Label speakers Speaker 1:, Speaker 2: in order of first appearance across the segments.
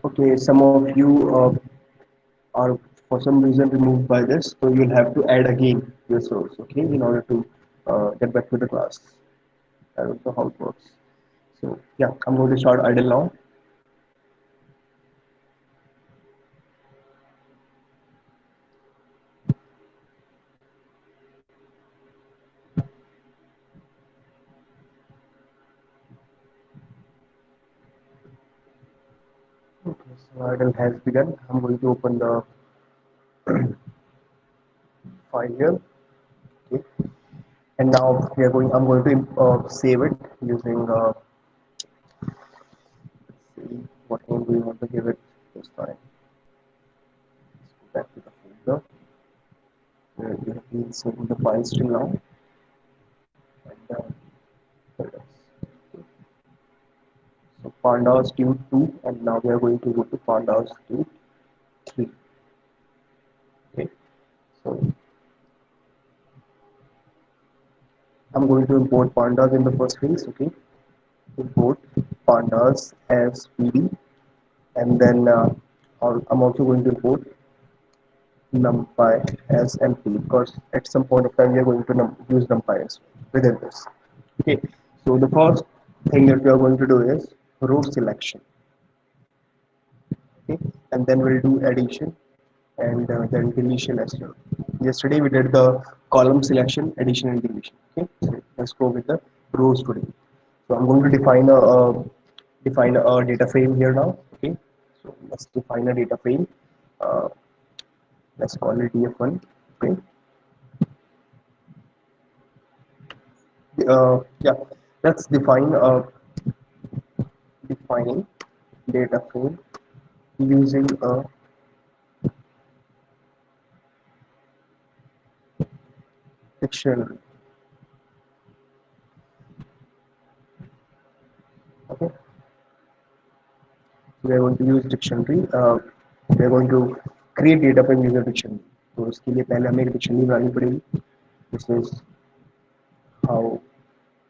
Speaker 1: Okay, some of you are for some reason removed by this, so you'll have to add again your source, okay, in order to get back to the class. I don't know how it works. So yeah, I'm going to start idle now. Okay, so idle has begun. I'm going to open the file here. Okay, and now we are going. I'm going to save it using. Let's see what name do we want to give it this time. Let's go back to the folder where we have been saving the files till now. And here it is. So pandas tube 2, and now we are going to go to pandas tube 3. Okay, so I'm going to import pandas in the first phase. Okay, import pandas as PD, and then I'm also going to import numpy as empty because at some point of time we are going to use numpy as within this. Okay, so the first thing that we are going to do is row selection. Okay, and then we'll do addition and then deletion as well. Yesterday we did the column selection, addition and deletion. Okay, so let's go with the rows today. So I'm going to define a data frame here now. Okay, so let's define a data frame. Uh, let's call it df1. Okay, yeah, let's defining data frame using a dictionary. Okay, we are going to use dictionary. We are going to create data frame using dictionary. तो उसके लिए पहले हमें एक dictionary बनानी पड़ेगी. This is how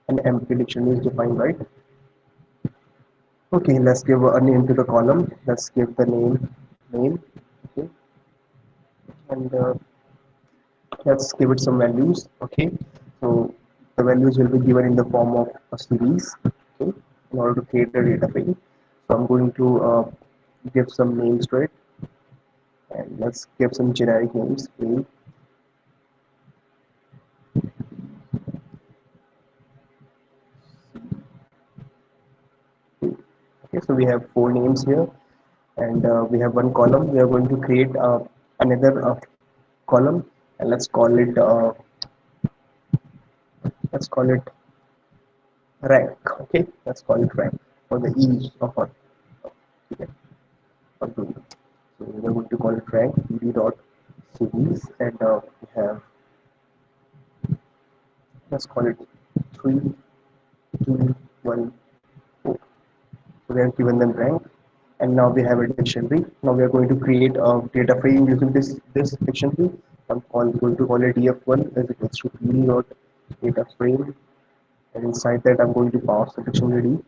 Speaker 1: an empty dictionary is defined, right? Okay, let's give a name to the column. Let's give the name. Okay, and let's give it some values. Okay, so the values will be given in the form of a series. Okay, in order to create a data frame. So I'm going to give some names to it, and let's give some generic names. A, B. Okay, so we have four names here, and we have one column. We are going to create another column, and let's call it rank. Okay, let's call it rank for the ease of our okay, of doing it. So we're going to call it rank pd dot series, and we have, let's call it 3, 2, 1, 4. So we have given them rank, and now we have a dictionary. Now we are going to create a data frame using this dictionary. Going to call it df1 as equals to pd dot data frame, and inside that I'm going to pass the dictionary.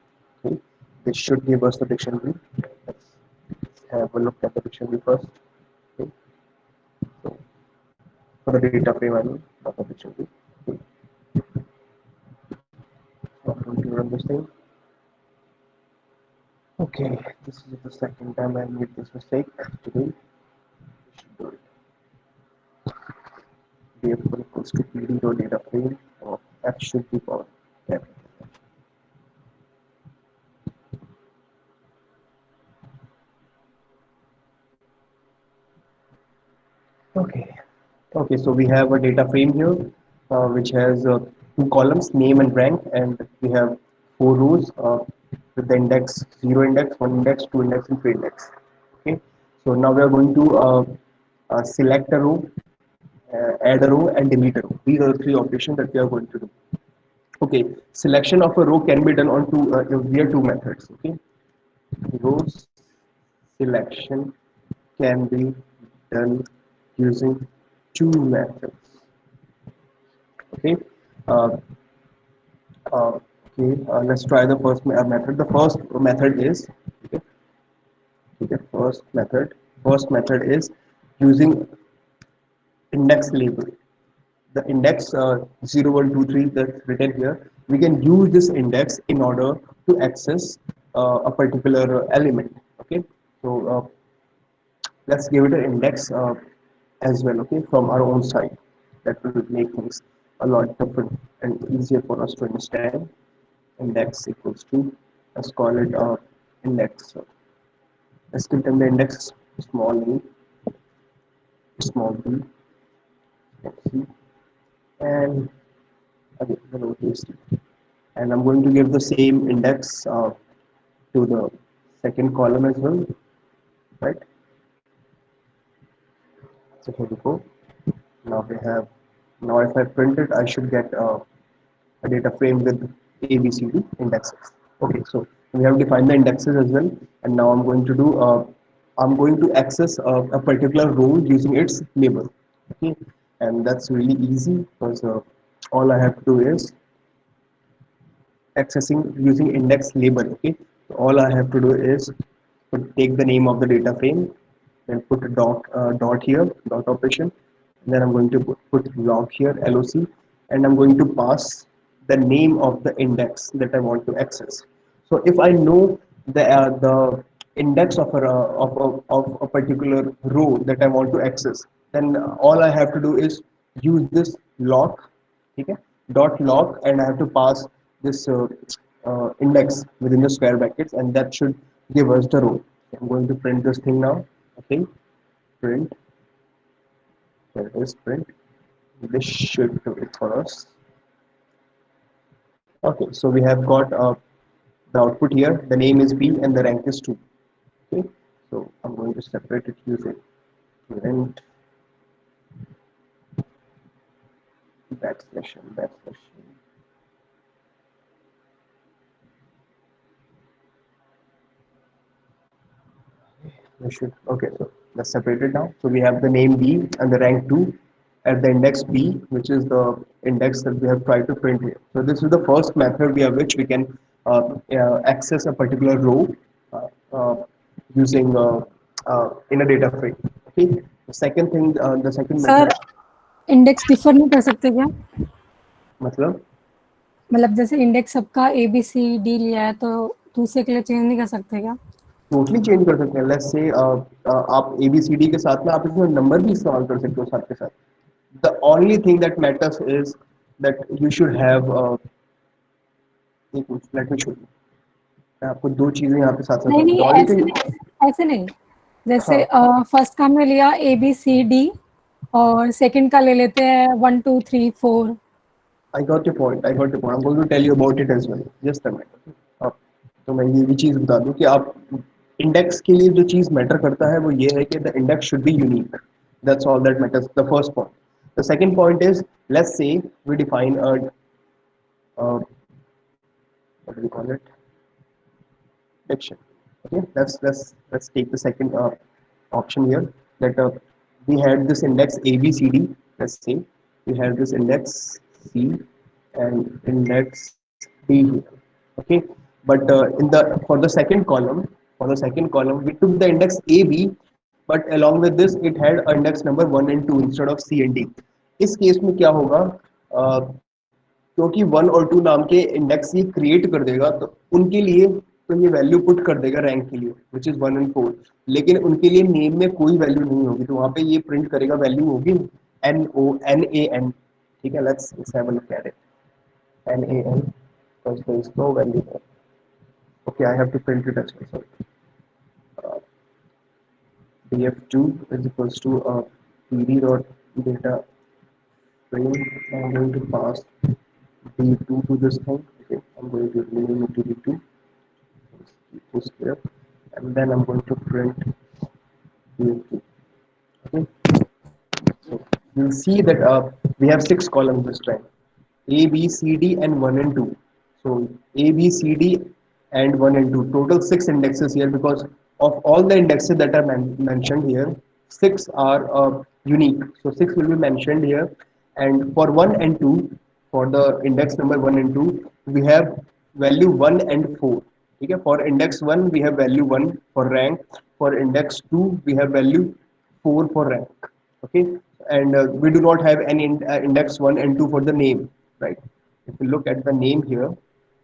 Speaker 1: Okay, this should give us the dictionary. Let's have a look at the dictionary first. Okay, so for the data frame, I mean, not the dictionary. Okay, so I'm going to run this thing. Okay, this is the second time I made this mistake today. We should do it. Df1 equals to pd dot data frame of f should be power capital. Okay. Okay, so we have a data frame here, which has two columns, name and rank, and we have four rows with the index 0 index, 1 index, 2 index, and 3 index. Okay, so now we are going to select a row, add a row, and delete a row. These are the three operations that we are going to do. Okay, selection of a row can be done on via two methods. Okay, rows selection can be done using two methods. Okay, uh, okay, let's try the first method. The first method is, okay, first method. First method is using index label. The index 0123 that's written here, we can use this index in order to access a particular element. Okay, so let's give it an index as well, okay, from our own side. That will make things a lot different and easier for us to understand. Index equals to, let's call it index. Let's give them the index small a, small b, c, and again the lowercase t. And I'm going to give the same index to the second column as well, right? So here we go. Now we have, now if I print it, I should get a data frame with ABCD indexes. Okay, so we have defined the indexes as well, and now I'm going to do I'm going to access a particular row using its label. Okay, and that's really easy because all I have to do is accessing using index label. Okay, so all I have to do is take the name of the data frame, then put a dot here, dot operation, and then I'm going to put log here, loc, and I'm going to pass the name of the index that I want to access. So if I know the index of a particular row that I want to access, then all I have to do is use this log, okay, dot log, and I have to pass this index within the square brackets, and that should give us the row. I'm going to print this thing now. Okay, print. There it is, print. This should do it for us. Okay, so we have got the output here. The name is B and the rank is 2. Okay, so I'm going to separate it using print backslash and backslash. We should, okay, so let's separate it now. So we have the name B and the rank 2 at the index B, which is the index that we have tried to print here. So this is the first method via which we can access a particular row uh, uh, using in a data frame. Okay. The second thing, the second
Speaker 2: sir
Speaker 1: method,
Speaker 2: index differ नहीं कर सकते क्या?
Speaker 1: मतलब
Speaker 2: मतलब जैसे index सबका A B C D लिया है तो दूसरे के लिए चेंज नहीं कर सकते क्या?
Speaker 1: टोटली चेंज कर सकते हैं. लेट्स से आप ए बी सी डी के साथ में आप इसमें नंबर भी इस्तेमाल कर सकते हो साथ के साथ. The only thing that matters is that you should have let me show you. मैं आपको दो चीजें यहाँ पे साथ साथ
Speaker 2: नहीं
Speaker 1: बताऊँ.
Speaker 2: नहीं
Speaker 1: The only
Speaker 2: ऐसे
Speaker 1: thing,
Speaker 2: नहीं, ऐसे नहीं. जैसे
Speaker 1: हाँ,
Speaker 2: फर्स्ट का हमने लिया ए बी सी डी और सेकंड का ले लेते हैं 1 2 3 4.
Speaker 1: I got your point. I got your point. I'm going to tell you about it as well. Just a minute. अब तो मैं ये भी चीज बता दूं कि आप इंडेक्स के लिए जो चीज मैटर करता है वो ये है कि the index should be unique. That's all that matters. The first point. The second point is, let's say we define what do we call it? Diction. Okay, let's take the second option here, that we had this index A B C D. Let's say we have this index C and index D here. Okay, but in the for the second column, we took the index A B, but along with this it had index number 1 and 2 instead of C and D. इस case में क्या होगा? क्योंकि 1 और 2 नाम के index ये create कर देगा, तो उनके लिए तो ये वैल्यू पुट कर देगा रैंक के लिए, विच इज 1 and 4, लेकिन उनके लिए नेम में कोई वैल्यू नहीं होगी, तो वहां पे ये प्रिंट करेगा वैल्यू होगी NONAN. ठीक है, let's have a look at it. NAN, because there is no value there. Okay, I have to print it as well. Sorry. df2 is equals to pd dot data frame. I'm going to pass d2 to this thing. Okay, I'm going to rename it to d2. Equals here, and then I'm going to print df2. Okay, so you'll see that we have 6 columns this time. A, B, C, D, and 1 and 2. So A, B, C, D, and 1 and 2. Total 6 indexes here, because of all the indexes that are mentioned here, 6 are unique. So 6 will be mentioned here. And for 1 and 2, for the index number 1 and 2, we have value 1 and 4. Okay? For index 1, we have value 1 for rank. for index 2, we have value 4 for rank. Okay, and we do not have any index 1 and 2 for the name, right? If you look at the name here,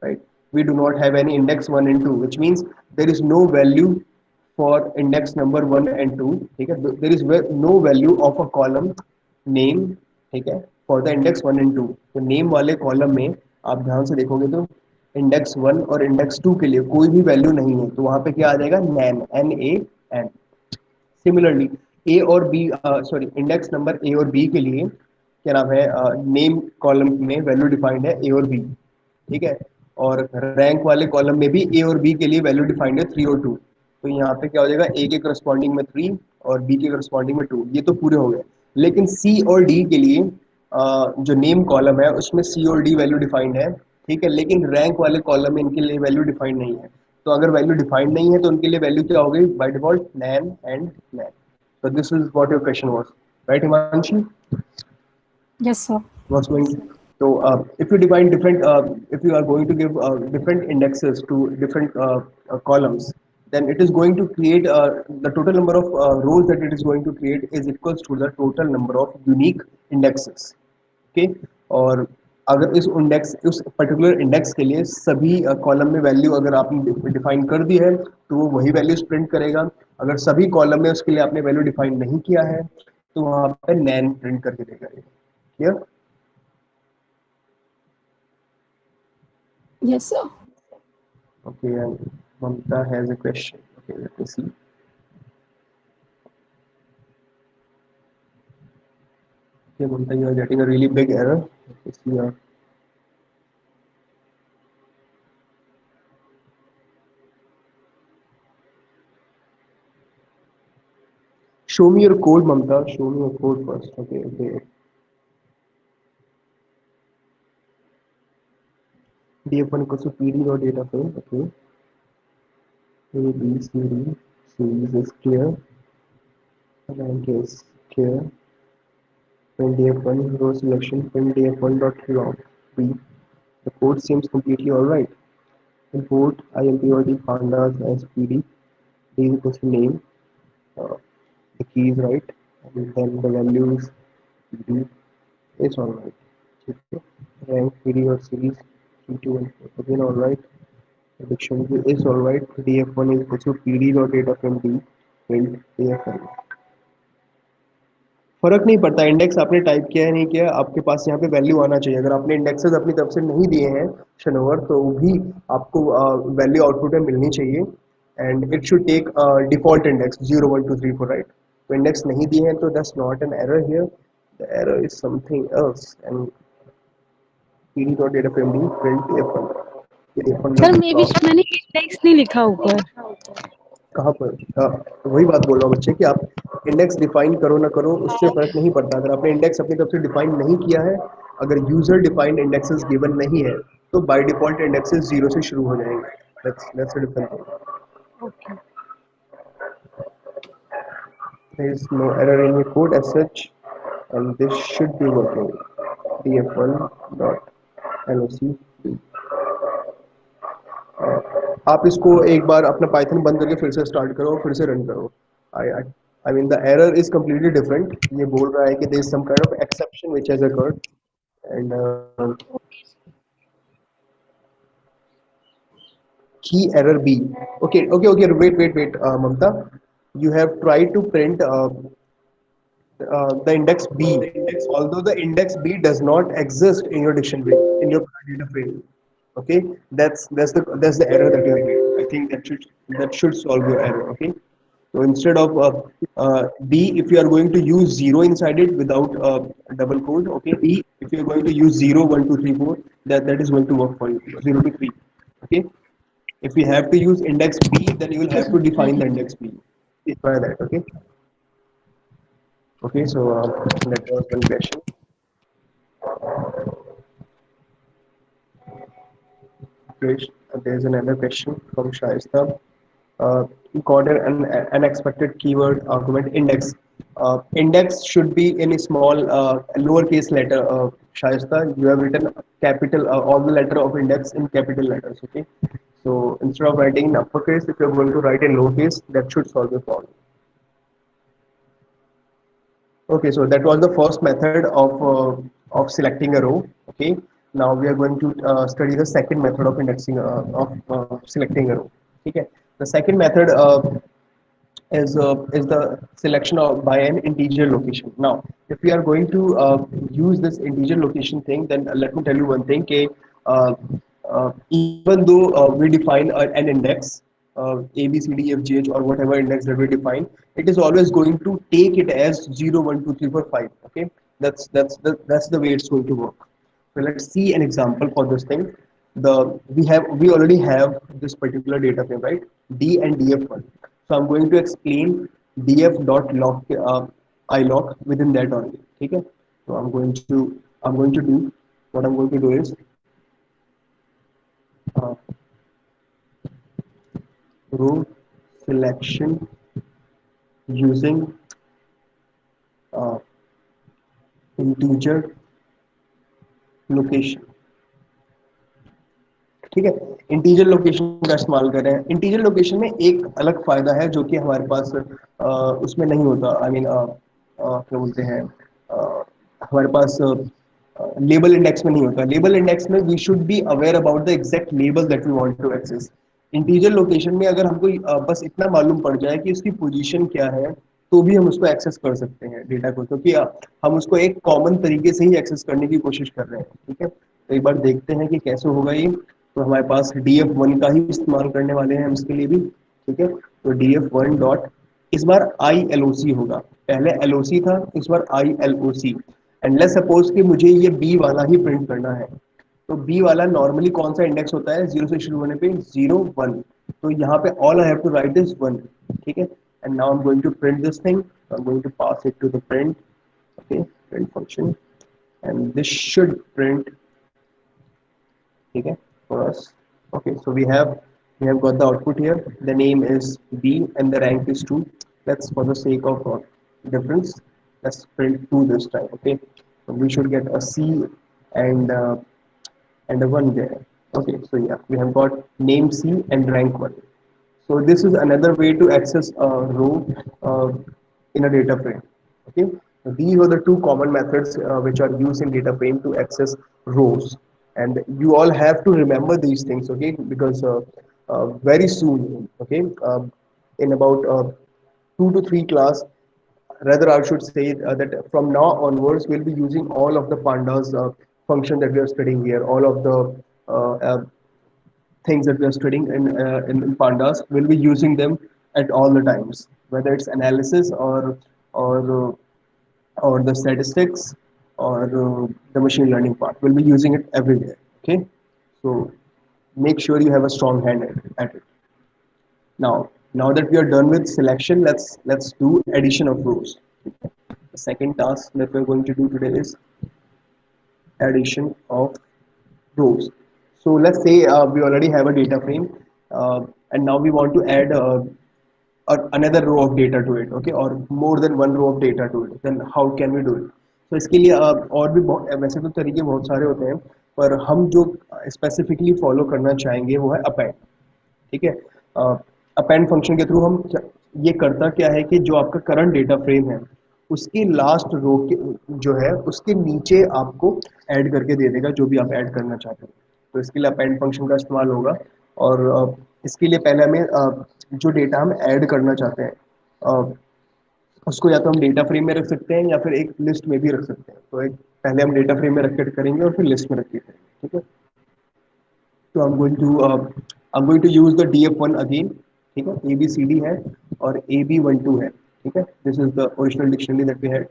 Speaker 1: right, we do not have any index 1 and 2, which means there is no value for index number 1 and 2. ठीक है, there is no value of a column name, ठीक है, for the index 1 and 2. तो name वाले column में आप ध्यान से देखोगे तो इंडेक्स 1 और इंडेक्स 2 के लिए कोई भी वैल्यू नहीं है, तो वहां पे क्या आ जाएगा, नैन, NAN. सिमिलरली ए और B, sorry, index number A और बी के लिए क्या नाम है, नेम कॉलम में वैल्यू डिफाइंड है ए और बी, ठीक है, और रैंक वाले कॉलम में भी ए और बी के लिए वैल्यू डिफाइंड है 3 और 2. तो यहाँ पे क्या हो जाएगा, ए के करस्पॉन्डिंग में 3 और बी के करस्पॉन्डिंग में 2, ये तो पूरे हो गए. लेकिन सी और डी के लिए जो नेम कॉलम है उसमें सी और डी वैल्यू डिफाइंड है, ठीक है, लेकिन रैंक वाले कॉलम में इनके लिए वैल्यू डिफाइंड नहीं है. तो अगर वैल्यू डिफाइंड नहीं है तो उनके लिए वैल्यू क्या हो गई, by default NaN and NaN. So this is what your question was, right, Himanshi?
Speaker 2: Yes, sir.
Speaker 1: Was going. So if you define different, if you are going to give different indexes to different columns, then it is going to create the total number of rows that it is going to create is equals to the total number of unique indexes. Okay, और अगर इस index, उस particular index के लिए सभी column में value अगर आपने डिफाइन कर दी है तो वो वही वैल्यूज प्रिंट करेगा. अगर सभी कॉलम में उसके लिए आपने वैल्यू डिफाइन नहीं किया है तो वहां पे नैन प्रिंट करके देगा. Clear?
Speaker 2: Yes, sir.
Speaker 1: Okay, and Mamta has a question. Okay, let me see. Okay, Mamta, you are getting a really big error. Let me see. Show me your code, Mamta. Show me your code first. Okay, okay. DF1 equals to PD dot data frame. Okay. A, B, C, D. Series is clear. Rank is clear. Print DF1 row selection. Print DF1 dot log B. The code seems completely alright. Import IMPOD pandas as PD. D is equals to name. Uh, the key is right, and then the values PD is alright. Okay. Rank PD or series 3, 2, and 4. Again alright. Dictionary is alright. DF1 is equals to PD dot data frame D. Print DF1. फर्क नहीं पड़ता index आपने type किया है नहीं किया, आपके पास यहाँ पे वैल्यू आना चाहिए. अगर आपने इंडेक्सेस अपनी तरफ से नहीं दिए हैं शनोवर, तो भी आपको वैल्यू आउटपुट में मिलनी चाहिए. And it should take default index 0, 1, 2, 3, 4, right. तो इंडेक्स नहीं दिए हैं तो that's not an error here, the error is something else. And PD dot data frame D print एफ1.
Speaker 3: सर मे भी मैंने इंडेक्स नहीं लिखा ऊपर.
Speaker 1: कहाँ पर? वही बात बोल रहा हूँ बच्चे कि आप इंडेक्स डिफाइन करो ना करो उससे फर्क नहीं पड़ता. अगर आपने इंडेक्स अपनी तरफ से डिफाइन नहीं किया है, अगर यूजर डिफाइंड इंडेक्सेस गिवन नहीं है तो बाय डिफॉल्ट इंडेक्सेस 0 से शुरू हो जाएंगे. That's a different thing.
Speaker 3: Okay.
Speaker 1: There is no error in your code as such, and this should be working. df1 dot loc. आप इसको एक बार अपना पाइथन बंद करके फिर से स्टार्ट करो, फिर से रन करो. I mean the error is completely different. ये बोल रहा है कि there is some kind of exception which has occurred. And key error B. Okay, wait, Mamta, you have tried to print the index B, although the index B does not exist in your dictionary, in your data frame. Okay, that's the error that you have made. I think that should solve your error. Okay, so instead of D, if you are going to use 0 inside it without double quote, okay, D, if you are going to use 0, 1, 2, 3, 4, that is going to work for you. 0 to 3. Okay, if you have to use index B, then you will have to define the index B. Try that. Okay. Okay, so that was one question. Okay, there's another question from Shaista. Got an unexpected keyword argument index. Index should be in a small lowercase letter. Shaista, you have written capital all the letter of index in capital letters. Okay, So instead of writing in uppercase, if you're going to write in lowercase, that should solve the problem. Okay, so that was the first method of selecting a row. Okay, now we are going to study the second method of indexing of selecting a row. Okay, the second method is the selection of by an integer location. Now, if we are going to use this integer location thing, then let me tell you one thing. Okay, even though we define an index, A, B, C, D, F, G, H, or whatever index that we define, it is always going to take it as 0, 1, 2, 3, 4, 5. Okay, that's the way it's going to work. So let's see an example for this thing. We already have this particular data frame, right? D and df1. So I'm going to explain df dot lock ilock within that only. Okay. So I'm going to do what I'm going to do is uh, row selection using uh, integer location. ठीक है, integer location का इस्तेमाल कर रहे हैं. Integer location में एक अलग फायदा है जो कि हमारे पास उसमें नहीं होता. आई मीन क्या बोलते हैं, हमारे पास लेबल इंडेक्स में नहीं होता. लेबल इंडेक्स में we should be aware about the exact label that we want to access. Integer location में अगर हमको बस इतना मालूम पड़ जाए कि उसकी पोजीशन क्या है, तो भी हम उसको एक्सेस कर सकते हैं डेटा को, क्योंकि हम उसको एक कॉमन तरीके से ही एक्सेस करने की कोशिश कर रहे हैं. ठीक है, तो एक बार देखते हैं कि कैसे होगा ये. तो हमारे पास df1 का ही इस्तेमाल करने वाले हैं हम इसके लिए भी. ठीक है, तो df1 डॉट इस बार ILOC होगा. पहले LOC था, इस बार ILOC. एंड लेट्स सपोज कि मुझे ये B वाला ही प्रिंट करना है. तो B वाला नॉर्मली कौन सा इंडेक्स होता है? 0 से शुरू होने पे 0 1. तो यहाँ पे all I have to write is 1. ठीक है, and now I am going to print this thing. I am going to pass it to the print. Okay, print function, and this should print. ठीक है, for us. Okay, so we have got the output here. The name is B and the rank is 2. Let's, for the sake of difference, let's print 2 this time. Okay, so we should get a C and a 1 there. Okay, so yeah, we have got name C and rank 1. So this is another way to access a row in a data frame. Okay, so these are the two common methods which are used in data frame to access rows, and you all have to remember these things. Okay, because very soon, okay, in about 2 to 3 class, rather I should say that from now onwards we'll be using all of the pandas function that we are studying here, all of the uh, uh, things that we are studying in pandas. We'll be using them at all the times, whether it's analysis or or the statistics or the machine learning part. We'll be using it everywhere. Okay, so make sure you have a strong hand at it. Now that we are done with selection, let's do addition of rows. The second task that we're going to do today is addition of rows. So let's say we already have a data frame, and now we want to add another row of data to it. Okay, or more than one row of data to it. Then how can we do it? So इसके लिए और भी वैसे तो तरीके बहुत सारे होते हैं, पर हम जो स्पेसिफिकली फॉलो करना चाहेंगे वो है अपेंड. ठीक है, अपेंड फंक्शन के थ्रू हम ये करता क्या है कि जो आपका करंट डेटा फ्रेम है उसकी लास्ट रो के जो है उसके नीचे आपको ऐड करके दे देगा जो भी आप ऐड करना चाहते हैं. तो इसके लिए अपेंड फंक्शन का इस्तेमाल होगा. और इसके लिए पहले हमें जो डेटा हम ऐड करना चाहते हैं उसको या तो हम डेटा फ्रेम में रख सकते हैं या फिर एक लिस्ट में भी रख सकते हैं. तो एक पहले हम डेटा फ्रेम में रख के करेंगे और फिर लिस्ट में रख के करेंगे. ठीक है, तो I'm going to use the df1 again. ठीक है, ABCD है और AB12 है. ठीक है, this is the original dictionary that we had.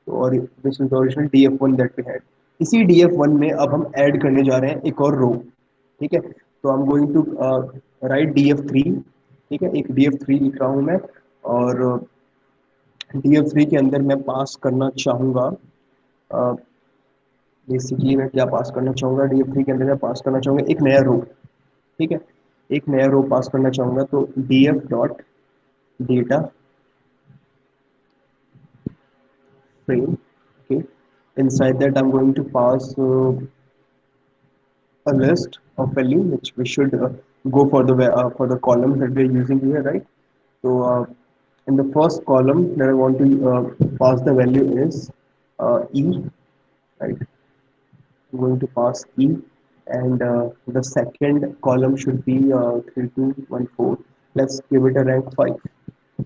Speaker 1: तो और this is the original df1 that we had. इसी df1 में अब हम ऐड करने जा रहे हैं एक और रो. ठीक है, तो I'm going to write df3. ठीक है, एक df3 लिख रहा हूँ मैं, और df3 के अंदर मैं पास करना चाहूँगा बेसिकली मैं क्या पास करना चाहूँगा df3 के अंदर मैं पास करना चाहूँगा एक नया रो. ठीक है, एक नया रो पास करना चाहूँगा. तो df dot data frame. Okay, inside that I'm going to pass a list of value which we should go for the columns that we are using here, right? So in the first column that I want to pass the value is e, right? I'm going to pass e, and the second column should be 3214. Let's give it a rank 5.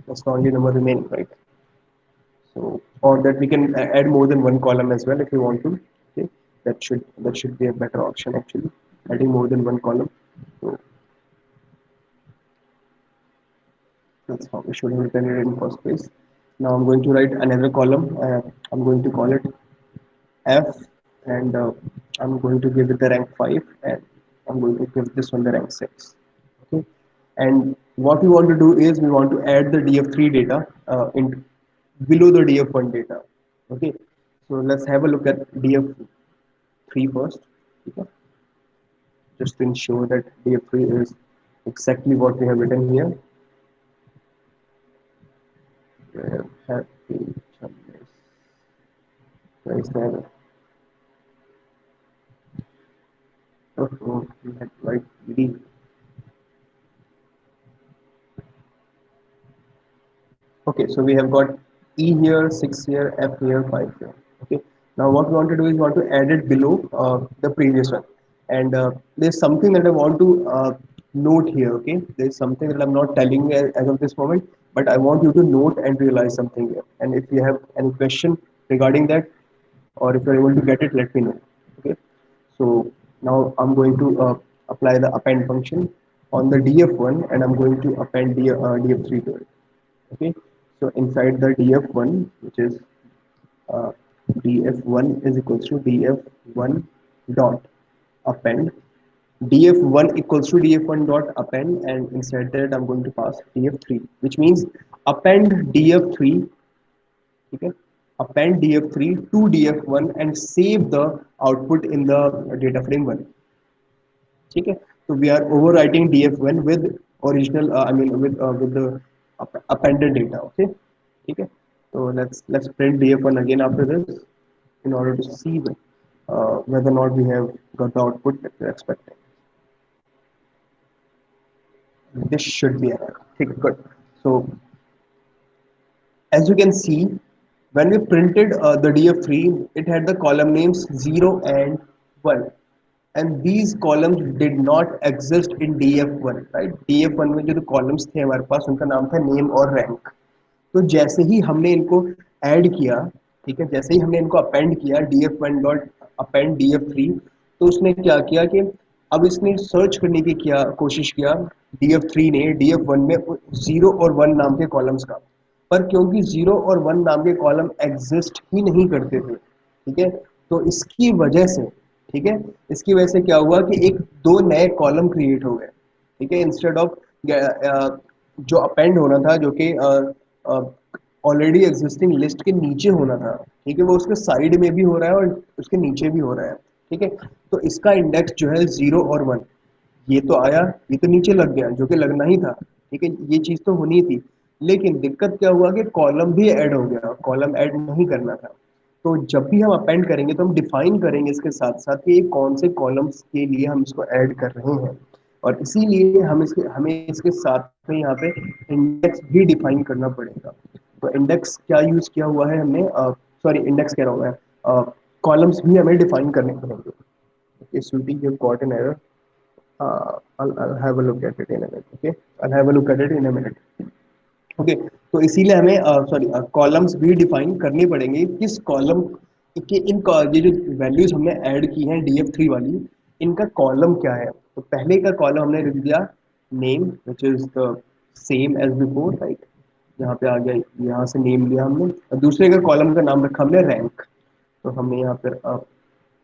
Speaker 1: That's the only number remaining, right? So, or that we can add more than one column as well if you want to. Okay, that should be a better option actually, adding more than one column. So that's how we should have written it in first place. Now I'm going to write another column. I'm going to call it F, and I'm going to give it the rank 5, and I'm going to give this one the rank 6. Okay, and what we want to do is we want to add the df3 data in below the df1 data. Okay, so let's have a look at df3 first. Okay, just to ensure that df3 is exactly what we have written here. Where have we done this? Where is that? Oh, we had right PD. Okay, so we have got E here, 6 here, F here, 5 here. Okay, now what we want to do is we want to add it below the previous one. And there's something that I want to note here. Okay, there's something that I'm not telling you as of this moment, but I want you to note and realize something here. And if you have any question regarding that, or if you're able to get it, let me know. Okay, so now I'm going to apply the append function on the df1, and I'm going to append df3 to it. Okay, so inside the df1, which is uh, df1 is equals to df1 dot append, df1 equals to df1 dot append, and inside that I'm going to pass df3, which means append df3. Okay, append df3 to df1 and save the output in the data frame 1. Okay, so we are overwriting df1 with original with the appended data. Okay, okay, so let's print df1 again after this in order to see whether or not we have got the output that we're expecting. This should be error. Okay, good. So as you can see, when we printed the df3, it had the column names 0 and 1, and these columns did not exist in df1, right? df1 में जो columns थे हमारे पास उनका नाम था name और rank. तो जैसे ही हमने इनको ऐड किया, ठीक है, जैसे ही हमने इनको अपेंड किया df1 डॉट अपेंड df3, तो उसने क्या किया कि अब इसने सर्च करने की क्या कोशिश किया df3 ने df1 में 0 और 1 नाम के कॉलम्स का, पर क्योंकि 0 और 1 नाम के कॉलम एग्जिस्ट ही नहीं करते थे, ठीक है, तो इसकी वजह से, ठीक है, इसकी वजह से क्या हुआ कि एक दो नए कॉलम क्रिएट हो गए, ठीक है, इंस्टेड ऑफ जो अपेंड होना था, जो कि ऑलरेडी एग्जिस्टिंग लिस्ट के नीचे होना था, ठीक है, वो उसके साइड में भी हो रहा है और उसके नीचे भी हो रहा है, ठीक है, तो इसका इंडेक्स जो है 0 और 1, ये तो आया, ये तो नीचे लग गया जो कि लगना ही था, ठीक है, ये चीज़ तो होनी थी, लेकिन दिक्कत क्या हुआ कि कॉलम भी ऐड हो गया, कॉलम ऐड नहीं करना था। तो जब भी हम अपेंड करेंगे तो हम डिफाइन करेंगे इसके साथ साथ कि कौन से कॉलम्स के लिए हम इसको ऐड कर रहे हैं, और इसीलिए हमें इसके साथ में यहाँ पे इंडेक्स भी डिफाइन करना पड़ेगा। तो इंडेक्स क्या यूज़ किया हुआ है हमने, सॉरी इंडेक्स कह रहा हूँ मैं, कॉलम्स भी हमें डिफाइन करने पड़ेंगे। Okay, Sweetie, you've got an error. I'll have a look at it in a minute. Okay, I'll have a look at it in a minute. Okay, तो इसीलिए हमें सॉरी कॉलम्स भी डिफाइन करनी पड़ेंगे, किस कॉलम के ये जो वैल्यूज हमने ऐड की हैं df3 वाली, इनका कॉलम क्या है। तो पहले का कॉलम हमने लिख दिया name, which is the same as before, right, यहाँ पे आ गया, यहाँ से नेम लिया हमने, और दूसरे का कॉलम का नाम रखा हमने रैंक, तो हमने यहाँ पर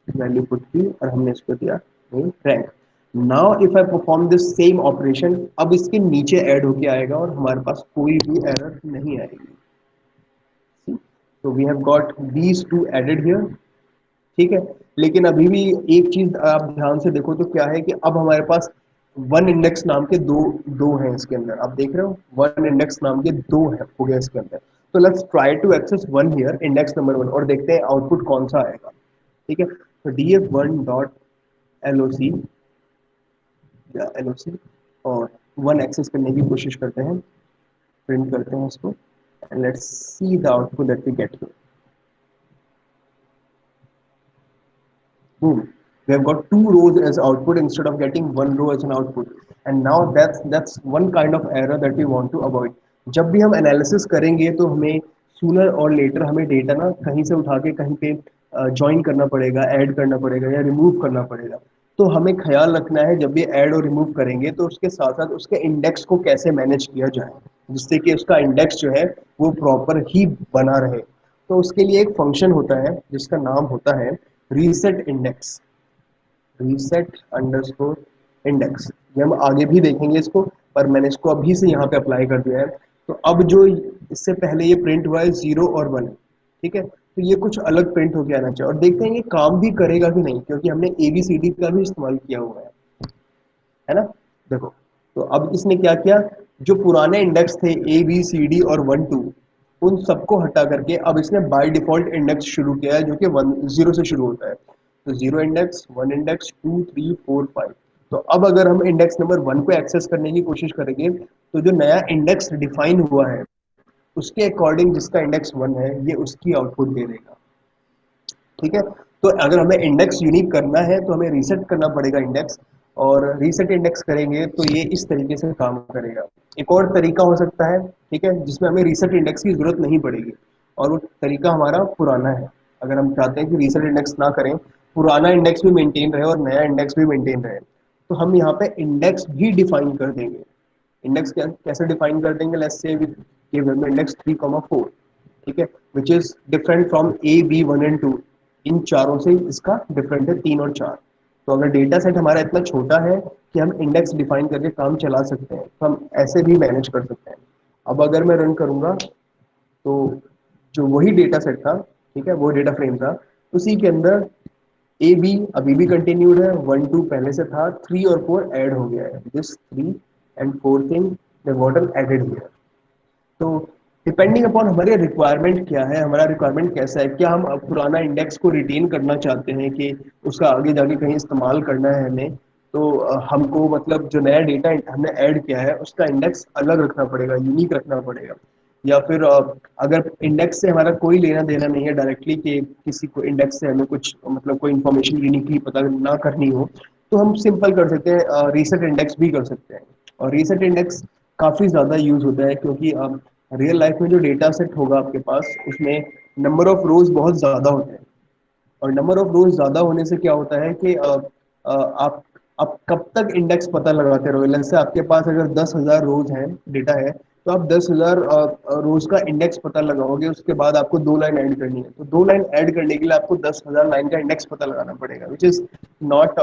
Speaker 1: वैल्यू पुट की और हमने इसको दिया rank. Now if I perform this same operation, अब इसके नीचे ऐड होके आएगा और हमारे पास कोई भी एरर नहीं आएगी। तो we have got these two added here, ठीक है, लेकिन अभी भी एक चीज आप ध्यान से देखो तो क्या है कि अब हमारे पास वन इंडेक्स नाम के दो दो हैं इसके अंदर, आप देख रहे हो वन इंडेक्स नाम के दो है हो गया इसके अंदर। तो let's try to access one here, index number 1, और देखते हैं आउटपुट कौन सा आएगा, ठीक है। तो df1 डॉट loc, या loc और 1 एक्सेस करने की कोशिश करते हैं, प्रिंट करते हैं इसको, and let's see the output that we get here. Boom. We have got 2 rows as output instead of getting 1 row as an output. And now that's one kind of error that we want to avoid. जब भी हम analysis करेंगे तो हमें sooner और letter हमें data ना कहीं से उठा के कहीं पे ज्वाइन करना पड़ेगा, ऐड करना पड़ेगा या रिमूव करना पड़ेगा। तो हमें ख्याल रखना है जब भी ऐड और रिमूव करेंगे तो उसके साथ साथ उसके इंडेक्स को कैसे मैनेज किया जाए जिससे कि उसका इंडेक्स जो है वो प्रॉपर ही बना रहे। तो उसके लिए एक फंक्शन होता है जिसका नाम होता है reset index, reset underscore index. ये हम आगे भी देखेंगे इसको, पर मैंने इसको अभी से यहाँ पे अप्लाई कर दिया है। तो अब जो इससे पहले ये प्रिंट हुआ है 0 और 1, ठीक है, तो ये कुछ अलग प्रिंट होके आना चाहिए। और देखते हैं ये काम भी करेगा कि नहीं, क्योंकि हमने ABCD का भी इस्तेमाल किया हुआ है ना। देखो, तो अब इसने क्या किया, जो पुराने इंडेक्स थे ABCD और 1 2, उन सबको हटा करके अब इसने बाय डिफॉल्ट इंडेक्स शुरू किया है जो कि 0 से शुरू होता है। तो 0 इंडेक्स, 1 इंडेक्स, 2 3 4 5। तो अब अगर हम इंडेक्स नंबर 1 को एक्सेस करने की कोशिश करेंगे तो जो नया इंडेक्स डिफाइन हुआ है उसके अकॉर्डिंग जिसका इंडेक्स 1 है ये उसकी आउटपुट दे देगा, ठीक है। तो अगर हमें इंडेक्स यूनिक करना है तो हमें रीसेट करना पड़ेगा इंडेक्स, और रीसेट इंडेक्स करेंगे तो ये इस तरीके से काम करेगा। एक और तरीका हो सकता है, ठीक है, जिसमें हमें रीसेट इंडेक्स की जरूरत नहीं पड़ेगी, और वो तरीका हमारा पुराना है। अगर हम चाहते हैं कि रीसेट इंडेक्स ना करें, पुराना इंडेक्स भी मेंटेन रहे और नया इंडेक्स भी मेंटेन रहे, तो हम यहाँ पे इंडेक्स भी डिफाइन कर देंगे। इंडेक्स कैसे डिफाइन कर देंगे, लेट्स से विद इंडेक्स 3,4, ठीक है, which is different from A B 1 and 2। इन चारों से इसका डिफरेंट है 3 और 4। तो अगर डेटा सेट हमारा इतना छोटा है कि हम इंडेक्स डिफाइन करके काम चला सकते हैं तो हम ऐसे भी मैनेज कर सकते हैं। अब अगर मैं रन करूंगा तो जो वही डेटा सेट था, ठीक है, वो डेटा फ्रेम था, उसी के अंदर AB अभी भी कंटिन्यूड है, 1 2 पहले से था, 3 और 4 ऐड हो गया है, this 3 and 4 thing they got added here. तो डिपेंडिंग अपॉन हमारे रिक्वायरमेंट क्या है, हमारा रिक्वायरमेंट कैसा है, क्या हम पुराना इंडेक्स को रिटेन करना चाहते हैं कि उसका आगे जाके कहीं इस्तेमाल करना है हमें, तो हमको मतलब जो नया डेटा हमने ऐड किया है उसका इंडेक्स अलग रखना पड़ेगा, यूनिक रखना पड़ेगा। या फिर अगर इंडेक्स से हमारा कोई लेना देना नहीं है डायरेक्टली, कि किसी को इंडेक्स से हमें कुछ मतलब कोई इन्फॉर्मेशन यूनिकली पता ना करनी हो, तो हम सिंपल कर सकते हैं, रीसेट इंडेक्स भी कर सकते हैं। और रीसेट इंडेक्स काफ़ी ज़्यादा यूज होता है क्योंकि रियल लाइफ में जो डेटा सेट होगा आपके पास उसमें नंबर ऑफ रोज बहुत ज़्यादा होते हैं, और नंबर ऑफ रोज ज़्यादा होने से क्या होता है कि आप कब तक इंडेक्स पता लगाते रहोगे। जैसे आपके पास अगर 10,000 रोज हैं, डेटा है, तो आप 10,000 रोज का इंडेक्स पता लगाओगे, उसके बाद आपको 2 लाइन ऐड करनी है, तो 2 लाइन ऐड करने के लिए आपको 10,000 लाइन का इंडेक्स पता लगाना पड़ेगा, which is not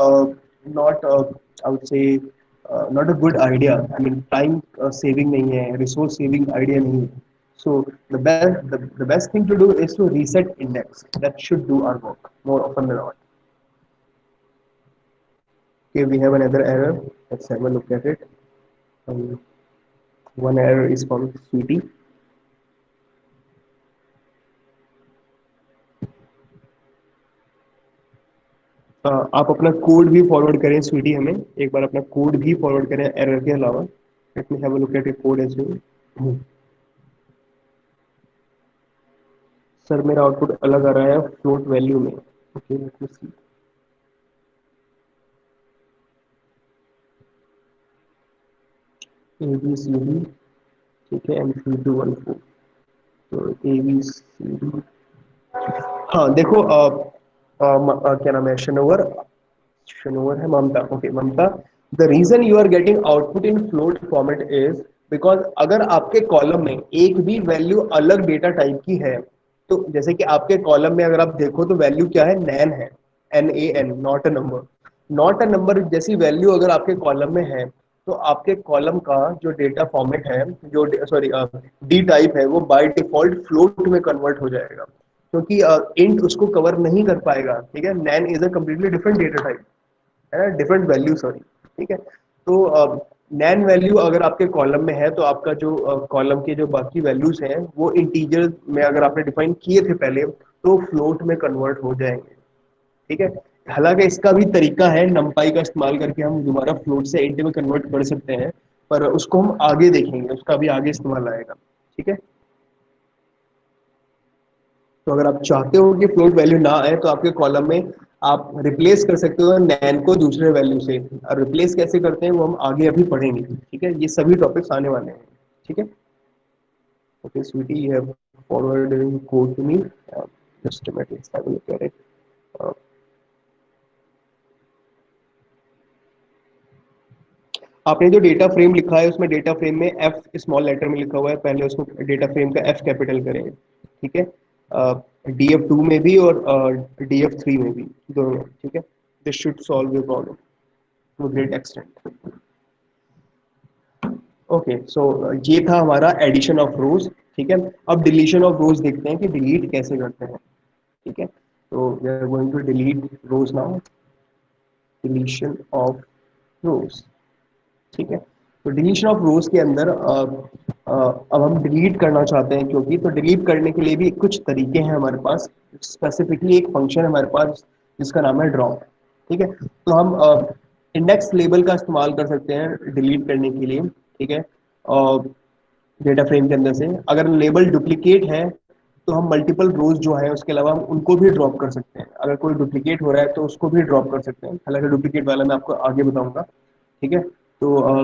Speaker 1: not I would say not a good idea. I mean time saving नहीं है, रिसोर्स सेविंग आइडिया नहीं है। So the best thing to do is to reset index. That should do our work more often than not. Okay, we have another error. Let's have a look at it. Um, one error is from Sweetie. आप अपना code भी forward करें स्वीटी, हमें एक बार अपना code भी forward करें error के अलावा। Let me have a look at your code as well. Sir मेरा आउटपुट अलग आ रहा है फ्लोट वैल्यू में। Okay, let me see. ABCD, ठीक है, M3214। तो ABCD, हाँ देखो, क्या नाम है, शनोवर, शनोवर है, Mamta, okay Mamta. The reason you are getting output in float format is because अगर आपके कॉलम में एक भी वैल्यू अलग डेटा टाइप की है, तो जैसे कि आपके कॉलम में अगर आप देखो तो वैल्यू क्या है, नैन है, NAN, not a number. Not a number जैसी वैल्यू अगर आपके कॉलम में है तो आपके कॉलम का जो डेटा फॉर्मेट है, जो सॉरी डी टाइप है, वो बाय डिफॉल्ट फ्लोट में कन्वर्ट हो जाएगा, क्योंकि इंट उसको कवर नहीं कर पाएगा, ठीक है। NaN is a completely different data type, है ना, डिफरेंट वैल्यू, सॉरी, ठीक है। तो नैन वैल्यू अगर आपके कॉलम में है तो आपका जो कॉलम के जो बाकी वैल्यूज हैं वो इंटीजर में अगर आपने डिफाइन किए थे पहले तो फ्लोट में कन्वर्ट हो जाएंगे, ठीक है। हालांकि इसका भी तरीका है, numpy का इस्तेमाल करके हम दोबारा फ्लोट से इंट में कन्वर्ट कर सकते हैं, पर उसको हम आगे देखेंगे, उसका भी आगे इस्तेमाल आएगा। ठीक है, तो अगर आप चाहते हो कि फ्लोट वैल्यू ना आए तो आपके कॉलम में आप रिप्लेस कर सकते हो नैन को दूसरे वैल्यू से, और रिप्लेस कैसे करते हैं वो हम आगे अभी पढ़ेंगे। ठीक है, ये सभी टॉपिक्स आने वाले हैं। ठीक है, okay sweetie, you have forward code to me, just a minute, let's have a look at it. Uh, आपने जो डेटा फ्रेम लिखा है उसमें डेटा फ्रेम में एफ स्मॉल लेटर में लिखा हुआ है, पहले उसको डेटा फ्रेम का एफ कैपिटल करें। ठीक है, DF2 में भी और DF3 में भी, दोनों में। ठीक है, this should solve your problem to great extent. Okay, so ये था हमारा एडिशन ऑफ रोज। ठीक है, अब डिलीशन ऑफ रोज देखते हैं कि डिलीट कैसे करते हैं। ठीक है, तो we are going to delete rows now, deletion of rows. ठीक है, तो डिलीशन ऑफ रोज के अंदर अब हम डिलीट करना चाहते हैं, क्योंकि तो डिलीट करने के लिए भी कुछ तरीके हैं हमारे पास। स्पेसिफिकली एक फंक्शन है हमारे पास जिसका नाम है ड्रॉप। ठीक है, तो हम इंडेक्स लेबल का इस्तेमाल कर सकते हैं डिलीट करने के लिए। ठीक है, डेटा फ्रेम के अंदर से अगर लेबल डुप्लीकेट है तो हम मल्टीपल रोज जो है उसके अलावा हम उनको भी ड्रॉप कर सकते हैं। अगर कोई डुप्लीकेट हो रहा है तो उसको भी ड्रॉप कर सकते हैं, हालांकि डुप्लीकेट वाला मैं आपको आगे बताऊंगा। ठीक है, तो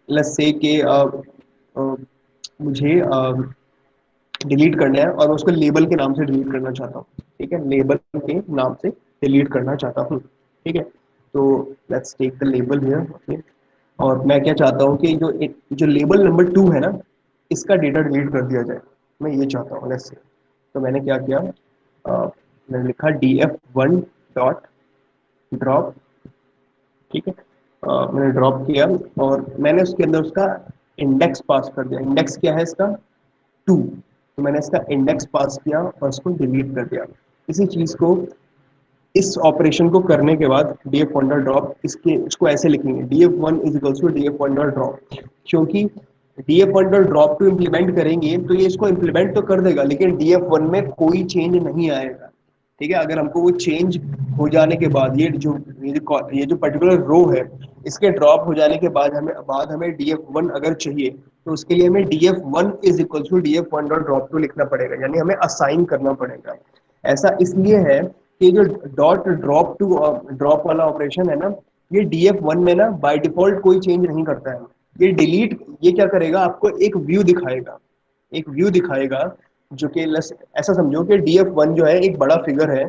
Speaker 1: लेट्स से कि मुझे डिलीट करना है और मैं उसको लेबल के नाम से डिलीट करना चाहता हूँ। ठीक है, लेबल के नाम से डिलीट करना चाहता हूँ। ठीक है, तो let's take the label here. Okay, और मैं क्या चाहता हूँ कि जो जो लेबल नंबर 2 है ना, इसका डेटा डिलीट कर दिया जाए, मैं ये चाहता हूँ। लेट्स से, तो मैंने क्या किया, मैंने लिखा df1 डॉट ड्रॉप। ठीक है, मैंने ड्रॉप किया और मैंने उसके अंदर उसका इंडेक्स पास कर दिया। इंडेक्स क्या है इसका, 2, तो मैंने इसका इंडेक्स पास किया और उसको डिलीट कर दिया। इसी चीज को, इस ऑपरेशन को करने के बाद df1 डॉट ड्रॉप, इसके इसको ऐसे लिखेंगे df1 is equals to df1 dot drop, क्योंकि df1 dot drop to implement करेंगे तो ये इसको इम्प्लीमेंट तो कर देगा लेकिन df1 में कोई चेंज नहीं आएगा। ठीक है, अगर हमको वो चेंज हो जाने के बाद ये जो पर्टिकुलर रो है इसके ड्रॉप हो जाने के बाद हमें df1 अगर चाहिए तो उसके लिए हमें df1 is equal to df1 dot drop two लिखना पड़ेगा, यानी हमें असाइन करना पड़ेगा। ऐसा इसलिए है कि जो डॉट ड्रॉप टू ड्रॉप वाला ऑपरेशन है ना, ये df1 में ना बाय डिफॉल्ट कोई चेंज नहीं करता है। ये डिलीट, ये क्या करेगा, आपको एक व्यू दिखाएगा, एक व्यू दिखाएगा जो कि ऐसा समझो कि df1 जो है एक बड़ा फिगर है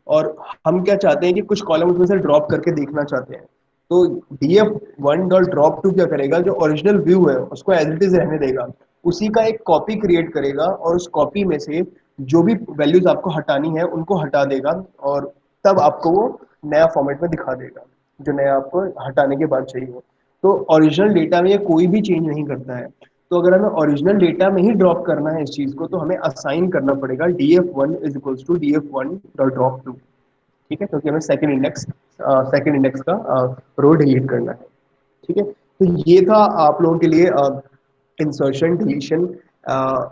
Speaker 1: और हम क्या चाहते हैं कि कुछ कॉलम उसमें से ड्रॉप करके देखना चाहते हैं। तो df1 डॉट ड्रॉप टू क्या करेगा, जो ओरिजिनल व्यू है उसको एज इट इज रहने देगा, उसी का एक कॉपी क्रिएट करेगा और उस कॉपी में से जो भी वैल्यूज आपको हटानी है उनको हटा देगा और तब आपको वो नया फॉर्मेट में दिखा देगा जो नया आपको हटाने के बाद चाहिए। तो ओरिजिनल डेटा में ये कोई भी चेंज नहीं करता है। तो अगर हमें ओरिजिनल डेटा में ही ड्रॉप करना है इस चीज को तो हमें असाइन करना पड़ेगा df1 is equals to df1 dot drop two. ठीक है, क्योंकि हमें सेकंड इंडेक्स का रो डिलीट करना है। ठीक है, तो ये था आप लोगों के लिए insertion, deletion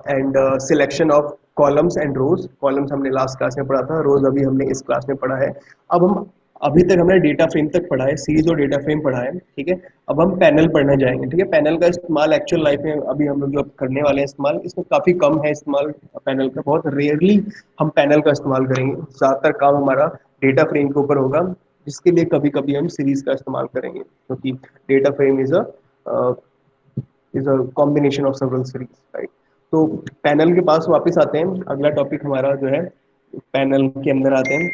Speaker 1: and selection of columns and rows. Columns हमने लास्ट क्लास में पढ़ा था, रोज अभी हमने इस क्लास में पढ़ा है। अब हम अभी तक हमने डेटा फ्रेम तक पढ़ा है, सीरीज और डेटा फ्रेम पढ़ा है। ठीक है, अब हम पैनल पढ़ने जाएंगे। ठीक है, पैनल का इस्तेमाल एक्चुअल लाइफ में अभी हम लोग जो करने वाले हैं इस्तेमाल, इसमें काफ़ी कम है इस्तेमाल पैनल का, बहुत रेयरली हम पैनल का इस्तेमाल करेंगे। ज़्यादातर काम हमारा डेटा फ्रेम के ऊपर होगा, जिसके लिए कभी कभी हम सीरीज का इस्तेमाल करेंगे, क्योंकि data frame is a combination of several series, right. तो पैनल के पास वापस आते हैं, अगला टॉपिक हमारा जो है पैनल के अंदर आते हैं।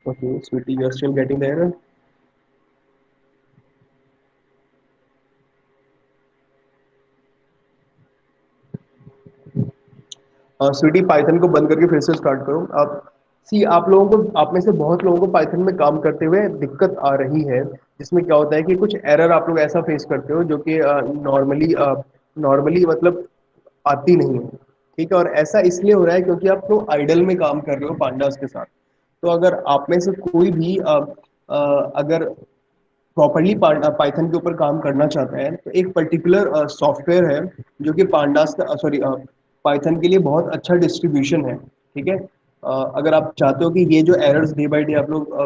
Speaker 1: Okay sweetie, you are still getting there. Sweetie, Python को बंद करके फिर से स्टार्ट करो आप। सी, आप लोगों को, आप में से बहुत लोगों को पाइथन में काम करते हुए दिक्कत आ रही है, जिसमें क्या होता है कि कुछ एरर आप लोग ऐसा फेस करते हो जो कि नॉर्मली मतलब आती नहीं है। ठीक है, और ऐसा इसलिए हो रहा है क्योंकि आप लोग आइडल में काम कर रहे हो पांडास के साथ। तो अगर आप में से कोई भी अगर प्रॉपरली पाइथन के ऊपर काम करना चाहता है तो एक पर्टिकुलर सॉफ्टवेयर है जो कि पांडास का, सॉरी, पाइथन के लिए बहुत अच्छा डिस्ट्रीब्यूशन है। ठीक है, अगर आप चाहते हो कि ये जो एरर्स डे बाय डे आप लोग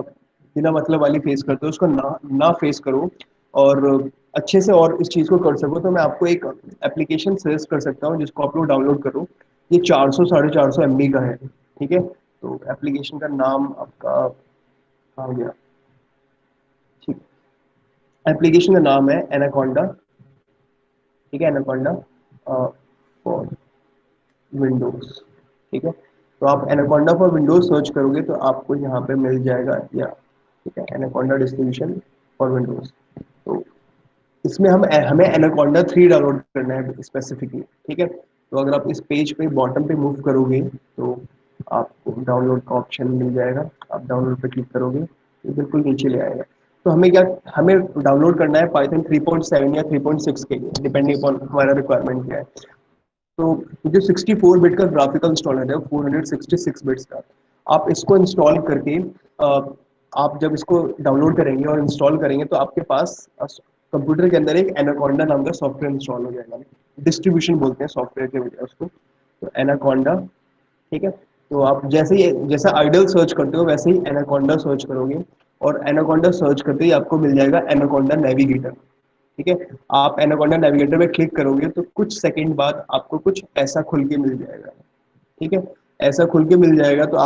Speaker 1: बिना मतलब वाली फेस करते हो उसको ना फेस करो, और अच्छे से और इस चीज़ को कर सको, तो मैं आपको एक एप्लीकेशन सजेस्ट कर सकता हूँ जिसको आप लोग डाउनलोड करो। ये 400 450 MB का है, ठीक है। तो एप्लीकेशन का नाम आपका आ गया, ठीक। एप्लीकेशन का नाम है एनाकोंडा, ठीक है, एनाकोंडा फॉर विंडोज, ठीक है। तो आप एनाकोंडा फॉर विंडोज सर्च करोगे तो आपको यहाँ पे मिल जाएगा, या ठीक है, एनाकोंडा डिस्ट्रीब्यूशन फॉर विंडोज। तो इसमें हमें एनाकोंडा 3 डाउनलोड करना है स्पेसिफिकली, ठीक है। तो अगर आप इस पेज पे बॉटम पे मूव करोगे तो आपको डाउनलोड का ऑप्शन मिल जाएगा, आप डाउनलोड पे क्लिक करोगे तो बिल्कुल नीचे ले आएगा। तो हमें डाउनलोड करना है पाइथन 3.7 या 3.6 के लिए, डिपेंडिंग अपॉन हमारा रिक्वायरमेंट क्या है। तो जो 64 बिट का ग्राफिकल इंस्टॉलर है 466 बिट्स का, आप इसको इंस्टॉल करके आप जब इसको डाउनलोड करेंगे और इंस्टॉल करेंगे तो आपके पास कंप्यूटर के अंदर एक एनाकोंडा नाम का सॉफ्टवेयर इंस्टॉल हो जाएगा। डिस्ट्रीब्यूशन बोलते हैं सॉफ्टवेयर के बजाय उसको, तो एनाकोंडा, ठीक है। तो आप जैसा आइडल सर्च करते हो वैसे ही एनाकोंडा सर्च करोगे, और एनाकोंडा सर्च करते ही आपको मिल जाएगा एनाकोंडा नेविगेटर, ठीक है। आप एनाकोंडा नेविगेटर पे क्लिक करोगे तो कुछ सेकंड बाद आपको कुछ ऐसा खुल के मिल जाएगा, ठीक है। ऐसा खुल के मिल जाएगा तो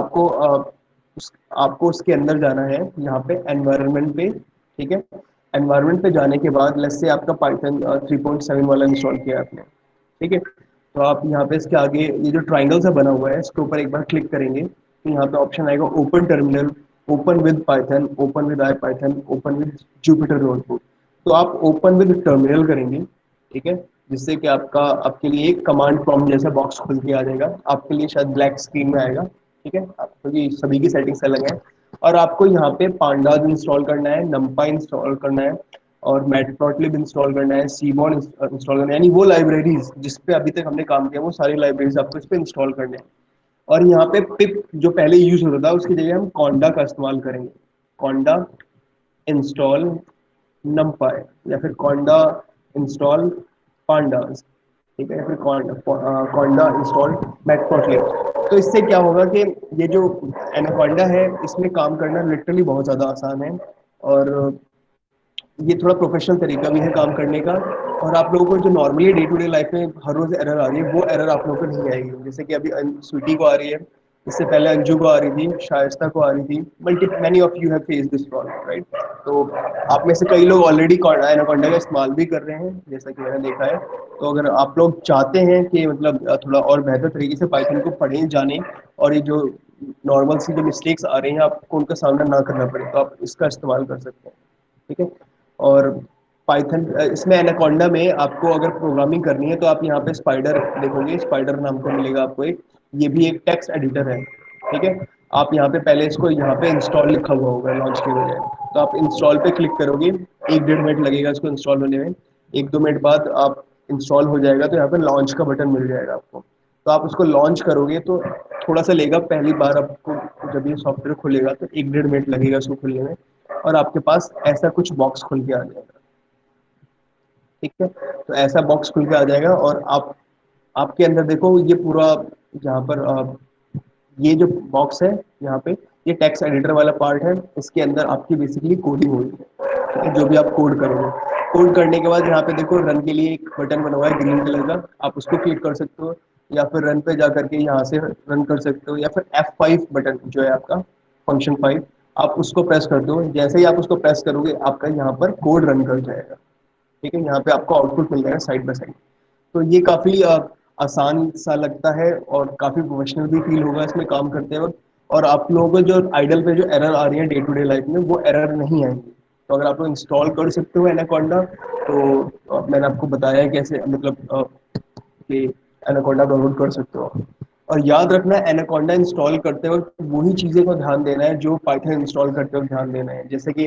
Speaker 1: आपको उसके अंदर जाना है, यहाँ पे एनवायरनमेंट पे, ठीक है। एनवायरनमेंट पे जाने के बाद लेट्स से आपका पाइथन 3.7 वाला इंस्टॉल किया है आपने, ठीक है। तो आप यहाँ पे इसके आगे ये जो ट्राइंगल सा बना हुआ है इसके ऊपर एक बार क्लिक करेंगे तो यहाँ पे ऑप्शन आएगा open terminal, open with Python, open with I Python, open with Jupyter notebook. तो आप ओपन विद टर्मिनल करेंगे, ठीक है, जिससे कि आपके लिए एक कमांड प्रॉम्प्ट जैसा बॉक्स खुल के आ जाएगा, आपके लिए शायद ब्लैक स्क्रीन में आएगा, ठीक है। क्योंकि सभी की सेटिंग्स अलग है, और आपको यहाँ पे पांडाज इंस्टॉल करना है, नमपा इंस्टॉल करना है, और मैटप्लॉटलिब इंस्टॉल करना है, सीमॉन इंस्टॉल करना है, यानी वो लाइब्रेरीज जिस पे अभी तक हमने काम किया वो सारी लाइब्रेरीज आपको इस पे इंस्टॉल करने हैं। और यहाँ पे पिप जो पहले यूज होता था उसकी जगह हम कॉन्डा का इस्तेमाल करेंगे, कॉन्डा इंस्टॉल नमपाई, या फिर कॉन्डा इंस्टॉल पांडास, ठीक है, या फिर कॉन्डा इंस्टॉल मैटप्लॉटलिब। तो इससे क्या होगा कि ये जो एनाकोंडा है इसमें काम करना लिटरली बहुत ज़्यादा आसान है, और ये थोड़ा प्रोफेशनल तरीका भी है काम करने का। और आप लोगों को जो normally day to day life में हर रोज एरर आ रही है वो एरर आप लोगों को नहीं आएगी, जैसे कि अभी स्वीटी को आ रही है, इससे पहले अंजू को आ रही थी, शाइस्ता को आ रही थी, multi many of you have face this problem, right. तो आप में से कई लोग ऑलरेडी एनाकोंडा का इस्तेमाल भी कर रहे हैं जैसा कि मैंने देखा है। तो अगर आप लोग चाहते हैं कि मतलब थोड़ा और बेहतर तरीके से पाइथन को पढ़ें जानें, और ये जो नॉर्मल सी जो मिस्टेक्स आ रही हैं आपको उनका सामना ना करना पड़े, तो आप इसका इस्तेमाल कर सकते हैं, ठीक है। और पाइथन इसमें एनाकोंडा में आपको अगर प्रोग्रामिंग करनी है तो आप यहाँ पे स्पाइडर देखोगे, स्पाइडर नाम का मिलेगा आपको एक, ये भी एक टेक्स्ट एडिटर है, ठीक है। आप यहाँ पे पहले इसको यहाँ पे इंस्टॉल लिखा हुआ होगा लॉन्च के बजाय, तो आप इंस्टॉल पे क्लिक करोगे, 1 डेढ़ मिनट लगेगा इसको इंस्टॉल होने में, 1 2 मिनट बाद आप इंस्टॉल हो जाएगा तो यहाँ पे लॉन्च का बटन मिल जाएगा आपको। तो आप उसको लॉन्च करोगे तो थोड़ा सा लेगा, पहली बार आपको जब ये सॉफ्टवेयर खुलेगा तो 1 डेढ़ मिनट लगेगा उसको खुलने में, और आपके पास ऐसा कुछ बॉक्स खुल के आ जाएगा, ठीक है। तो ऐसा बॉक्स खुल के आ जाएगा, और आपके अंदर देखो ये पूरा यहाँ पर ये जो बॉक्स है यहाँ पे, ये टेक्स्ट एडिटर वाला पार्ट है, इसके अंदर आपकी बेसिकली कोडिंग होगी, ठीक है, जो भी आप कोड करोगे। कोड करने के बाद यहाँ पे देखो रन के लिए एक बटन बना हुआ है ग्रीन कलर का, आप उसको क्लिक कर सकते हो, या फिर रन पे जा करके यहाँ से रन कर सकते हो, या फिर F5 बटन जो है आपका फंक्शन 5, आप उसको प्रेस कर दो, जैसे ही आप उसको प्रेस करोगे आपका यहाँ पर कोड रन कर जाएगा, ठीक है। यहाँ पे आपको आउटपुट मिल जाएगा साइड बाय साइड। तो ये काफ़ी आसान सा लगता है और काफ़ी प्रोफेशनल भी फील होगा इसमें काम करते वक्त, और आप लोगों को जो आइडल पे जो एरर आ रही है डे टू डे लाइफ में वो एरर नहीं आएंगी। तो अगर आप लोग इंस्टॉल कर सकते हो एनाकोंडा, तो मैंने आपको बताया है कैसे, मतलब कि एनाकोंडा डाउनलोड कर सकते हो। और याद रखना एनाकोंडा इंस्टॉल करते वक्त वही चीज़ें को ध्यान देना है जो पाइथन इंस्टॉल करते वक्त ध्यान देना है, जैसे कि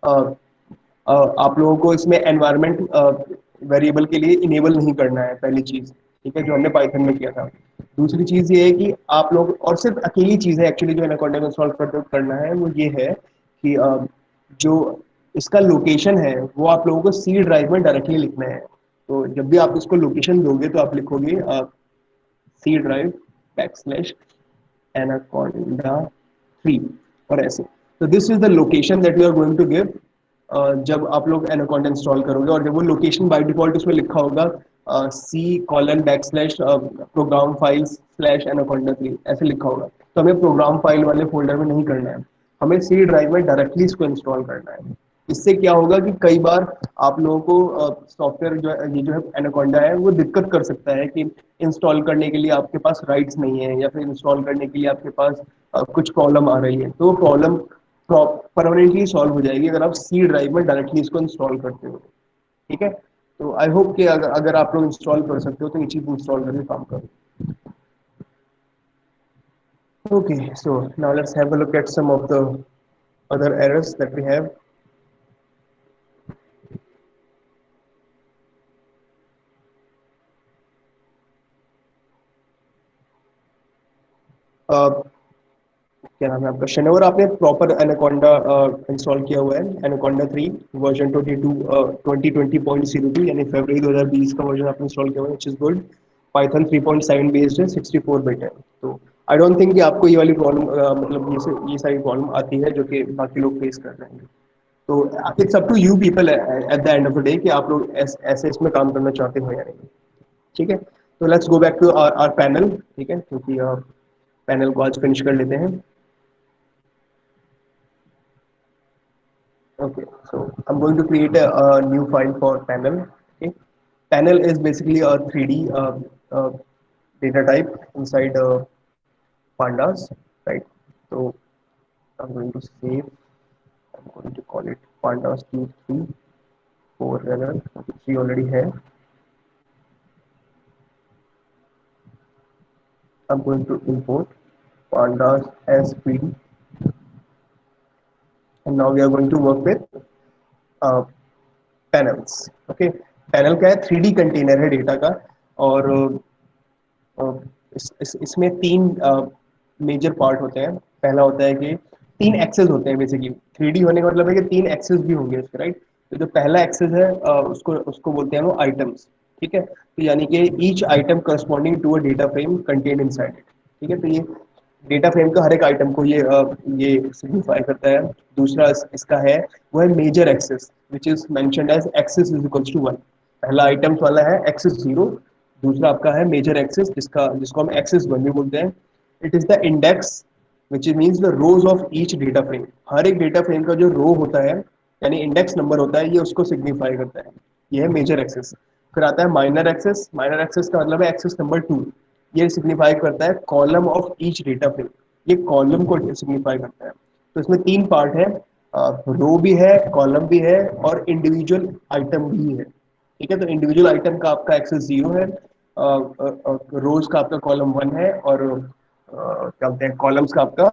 Speaker 1: आप लोगों को इसमें एनवायरनमेंट वेरिएबल के लिए इनेबल नहीं करना है, पहली चीज़, ठीक है, जो हमने पाइथन में किया था। दूसरी चीज़ ये है कि आप लोग, और सिर्फ अकेली चीज़ है एक्चुअली जो एनाकोंडा में इंस्टॉल करते वक्त करना है, वो ये है कि जो इसका लोकेशन है वो आप लोगों को सी ड्राइव में डायरेक्टली लिखना है। तो जब भी आप इसको लोकेशन दोगे तो आप लिखोगे C drive /Anaconda 3, और ऐसे। तो this is the location that you are going to give जब आप लोग एनाकोंडा इंस्टॉल करोगे, और जब वो लोकेशन बाय डिफॉल्ट उसमें लिखा होगा C:\/ program files slash anaconda 3 ऐसे लिखा होगा, तो हमें प्रोग्राम फाइल वाले फोल्डर में नहीं करना है, हमें सी ड्राइव में डायरेक्टली इसको इंस्टॉल करना है। इससे क्या होगा कि कई बार आप लोगों को सॉफ्टवेयर जो ये जो है एनाकोंडा है वो दिक्कत कर सकता है कि इंस्टॉल करने के लिए आपके पास राइट्स नहीं है, या फिर इंस्टॉल करने के लिए आपके पास कुछ प्रॉब्लम आ रही है, तो प्रॉब्लम परमानेंटली सॉल्व हो जाएगी अगर आप सी ड्राइव में डायरेक्टली इसको इंस्टॉल करते हो। ठीक है, तो आई होप कि अगर आप लोग इंस्टॉल कर सकते हो तो ये चीज इंस्टॉल करके काम करो। Okay, so now let's have a look at some of the other errors that we have. क्या नाम है आपका शनिवार, आपने प्रॉपर एनाकोंडा इंस्टॉल किया हुआ है, एनाकोंडा 3 वर्जन 2020.02 यानी फरवरी 2020 का वर्जन आपने इंस्टॉल किया हुआ है, which is good. Python 3.7 based है, 64 बिट है, तो आई डोंट थिंक कि आपको ये वाली प्रॉब्लम मतलब ये सारी प्रॉब्लम आती है जो कि बाकी लोग फेस कर रहे हैं। तो it's up to you people at the end of the day कि आप लोग ऐसे इसमें काम करना चाहते हो या नहीं। ठीक है, तो let's go back to our panel. ठीक है, क्योंकि पैनल को आज फिनिश कर लेते हैं। Okay, so I'm going to create a new file for panel. Okay, panel is basically a 3D data type inside pandas, right? So I'm going to save. I'm going to call it pandas 2 3 4 rather. Okay, 3 already have. I'm going to import pandas as PD, and now we are going to work with uh, panels. Okay, panel क्या है, 3D container है data का, और इसमें तीन major part होते हैं। पहला होता है कि तीन एक्सेस होते हैं, बेसिकली 3D होने का मतलब है कि तीन एक्सेस भी होंगे इसके, राइट। तो जो पहला एक्सेस है उसको उसको बोलते हैं वो आइटम्स। ठीक है, तो यानी कि each item corresponding to a data frame contained inside it. ठीक है, तो ये डेटा फ्रेम का हर एक आइटम को ये सिग्निफाई करता है। दूसरा इसका है वो है major axis, which is mentioned as axis is equals to 1। पहला आइटम्स वाला है एक्सेस 0, दूसरा आपका है मेजर एक्सेस जिसको हम एक्सेस 1 भी बोलते हैं। It is the index which means the rows of each data frame. हर एक डेटा फ्रेम का जो रो होता है यानी इंडेक्स नंबर होता है, ये उसको सिग्निफाई करता है। ये है मेजर एक्सेस। फिर आता है माइनर एक्सेस। माइनर एक्सेस का मतलब है एक्सेस नंबर 2। ये सिग्निफाई करता है column of each data frame. ये कॉलम को सिग्निफाई करता है। तो इसमें तीन पार्ट है, रो भी है, कॉलम भी है, और इंडिविजुअल आइटम भी है। ठीक है, तो इंडिविजुअल आइटम का आपका एक्सेस 0 है, रोज का आपका कॉलम 1 है, और क्या बोलते हैं कॉलम्स का आपका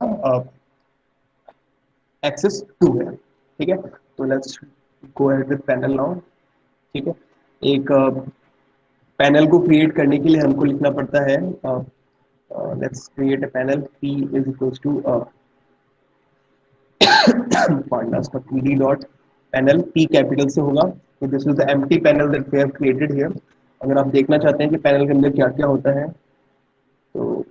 Speaker 1: एक्सेस 2 है। ठीक है, तो let's go ahead with panel now. ठीक है, एक पैनल को क्रिएट करने के लिए हमको लिखना पड़ता है, let's create a panel p is equals to pandas का pd dot panel, p capital से होगा। तो this is the empty panel that we have created here. अगर आप देखना चाहते हैं कि पैनल के अंदर क्या क्या होता है, तो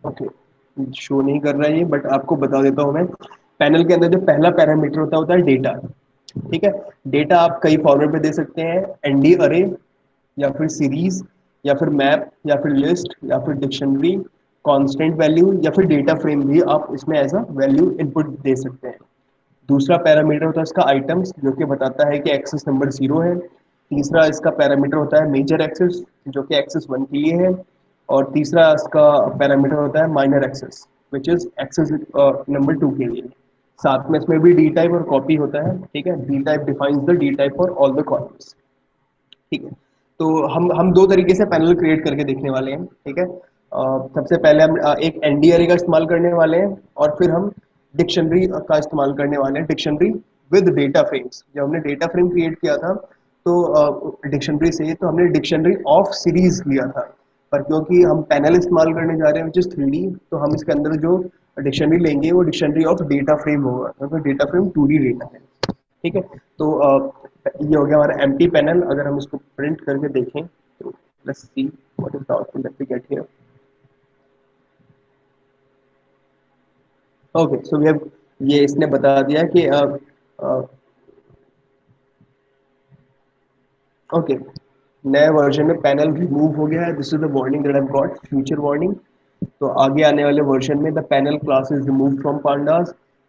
Speaker 1: ओके, शो नहीं कर रहा है ये, बट आपको बता देता हूँ मैं। पैनल के अंदर जो पहला पैरामीटर होता है डेटा। ठीक है, डेटा आप कई फॉर्मेट में दे सकते हैं, एनडी अरे, या फिर सीरीज, या फिर मैप, या फिर लिस्ट, या फिर डिक्शनरी, कांस्टेंट वैल्यू, या फिर डेटा फ्रेम भी आप इसमें एज अ वैल्यू इनपुट दे सकते हैं। दूसरा पैरामीटर होता है इसका आइटम्स, जो कि बताता है कि एक्सेस नंबर 0 है। तीसरा इसका पैरामीटर होता है मेजर एक्सेस, जो कि एक्सेस 1 के लिए है। और तीसरा इसका पैरामीटर होता है minor axis, which is axis number 2 के लिए। साथ में इसमें भी डी टाइप और कॉपी होता है। ठीक है, D type defines the D type for all the columns. ठीक है, तो हम दो तरीके से पैनल क्रिएट करके देखने वाले हैं। ठीक है, सबसे पहले हम एक एनडी अरे का इस्तेमाल करने वाले हैं, और फिर हम डिक्शनरी का इस्तेमाल करने वाले हैं, डिक्शनरी विद डेटा फ्रेम्स। जब हमने डेटा फ्रेम क्रिएट किया था तो डिक्शनरी से तो हमने डिक्शनरी ऑफ सीरीज लिया था, पर क्योंकि हम पैनल इस्तेमाल करने जा रहे हैं विच इज 3D, तो हम इसके अंदर जो डिक्शनरी लेंगे वो डिक्शनरी ऑफ डेटा फ्रेम होगा, क्योंकि डेटा फ्रेम 2D लेना है। ठीक है, तो ये हो गया हमारा एम्प्टी पैनल। अगर हम इसको प्रिंट करके देखें तो let's see what is the output that we get here. Okay, so we have, ये इसने बता दिया कि ओके, नए वर्जन में पैनल रिमूव हो गया है. This is the warning that I got, future warning. तो आगे आने वाले वर्जन में the panel class is remove from pandas,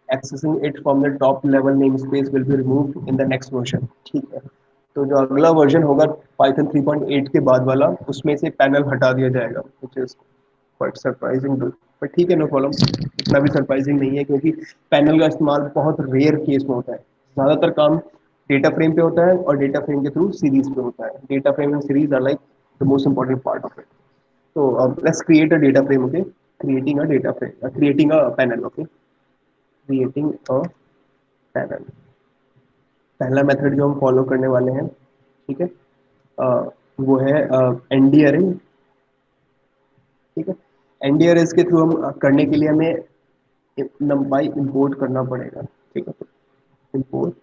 Speaker 1: accessing it from the top level name space will be removed in the next version. ठीक है, तो जो अगला वर्जन होगा पाइथन 3.8 के बाद वाला, उसमें से पैनल हटा दिया जाएगा, विच इज क्वाइट सरप्राइजिंग. पर ठीक है, नो प्रॉब्लम, इतना भी सरप्राइजिंग नहीं है क्योंकि पैनल का इस्तेमाल बहुत रेयर केस में होता है. ज़्यादातर काम डेटा फ्रेम पे होता है और डेटा फ्रेम के थ्रू सीरीज पे होता है. Data frame and series are like the most important part of it. So let's create a data frame. Okay, creating a data frame, creating a panel. Okay, creating a panel. पहला method जो हम follow करने वाले हैं, ठीक है, वो है एनडी अरे. ठीक है, एनडी अरेज के थ्रू हम करने के लिए हमें numpy इंपोर्ट करना पड़ेगा. ठीक है, इंपोर्ट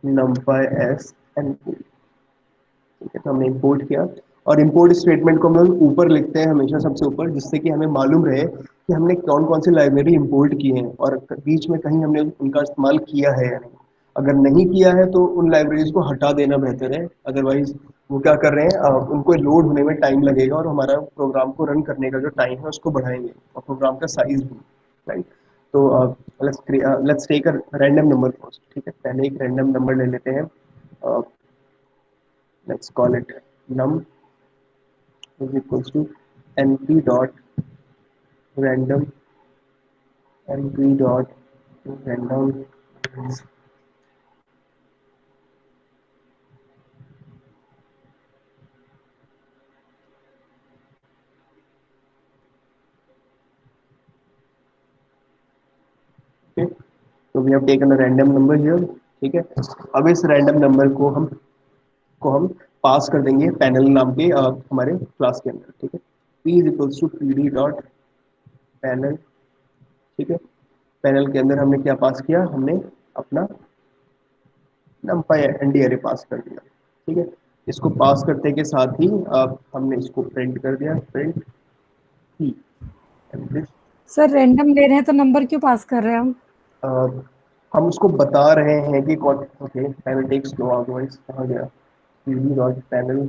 Speaker 1: numpy एस एनपी. ठीक है, तो हमने इंपोर्ट किया और इंपोर्ट स्टेटमेंट को हम लोग ऊपर लिखते हैं हमेशा सबसे ऊपर, जिससे कि हमें मालूम रहे कि हमने कौन कौन सी लाइब्रेरी इंपोर्ट की हैं और बीच में कहीं हमने उनका इस्तेमाल किया है या नहीं. अगर नहीं किया है तो उन लाइब्रेरीज को हटा देना बेहतर है. अदरवाइज वो क्या कर रहे हैं, उनको लोड होने में टाइम लगेगा और हमारा प्रोग्राम को रन करने का जो टाइम है उसको बढ़ाएंगे और प्रोग्राम का साइज भी. राइट, तो let's take a random number first. ठीक है, पहले एक रैंडम नंबर ले लेते हैं. Let's call it num is equals to np dot random np dot random. Okay, so we have taken a random number here. ठीक है, अब इस रैंडम नंबर को हम पास कर देंगे पैनल नाम के हमारे क्लास के अंदर. ठीक है, p is equals to P D dot panel. ठीक है, पैनल के अंदर हमने क्या पास किया, हमने अपना numpy एनडी अरे पास कर दिया. ठीक है, इसको पास करते के साथ ही हमने इसको प्रिंट कर दिया, print p. and this,
Speaker 2: sir random ले रहे हैं तो नंबर क्यों पास कर रहे हैं हम?
Speaker 1: हम उसको बता रहे हैं कि कौन. Okay, panel takes no arguments कहाँ गया, pd dot panel,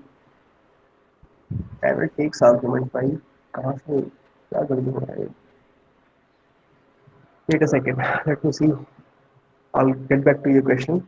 Speaker 1: panel takes argument भाई कहाँ से, क्या गड़बड़ हो रहा है. Wait a second, let me see, I will get back to your question.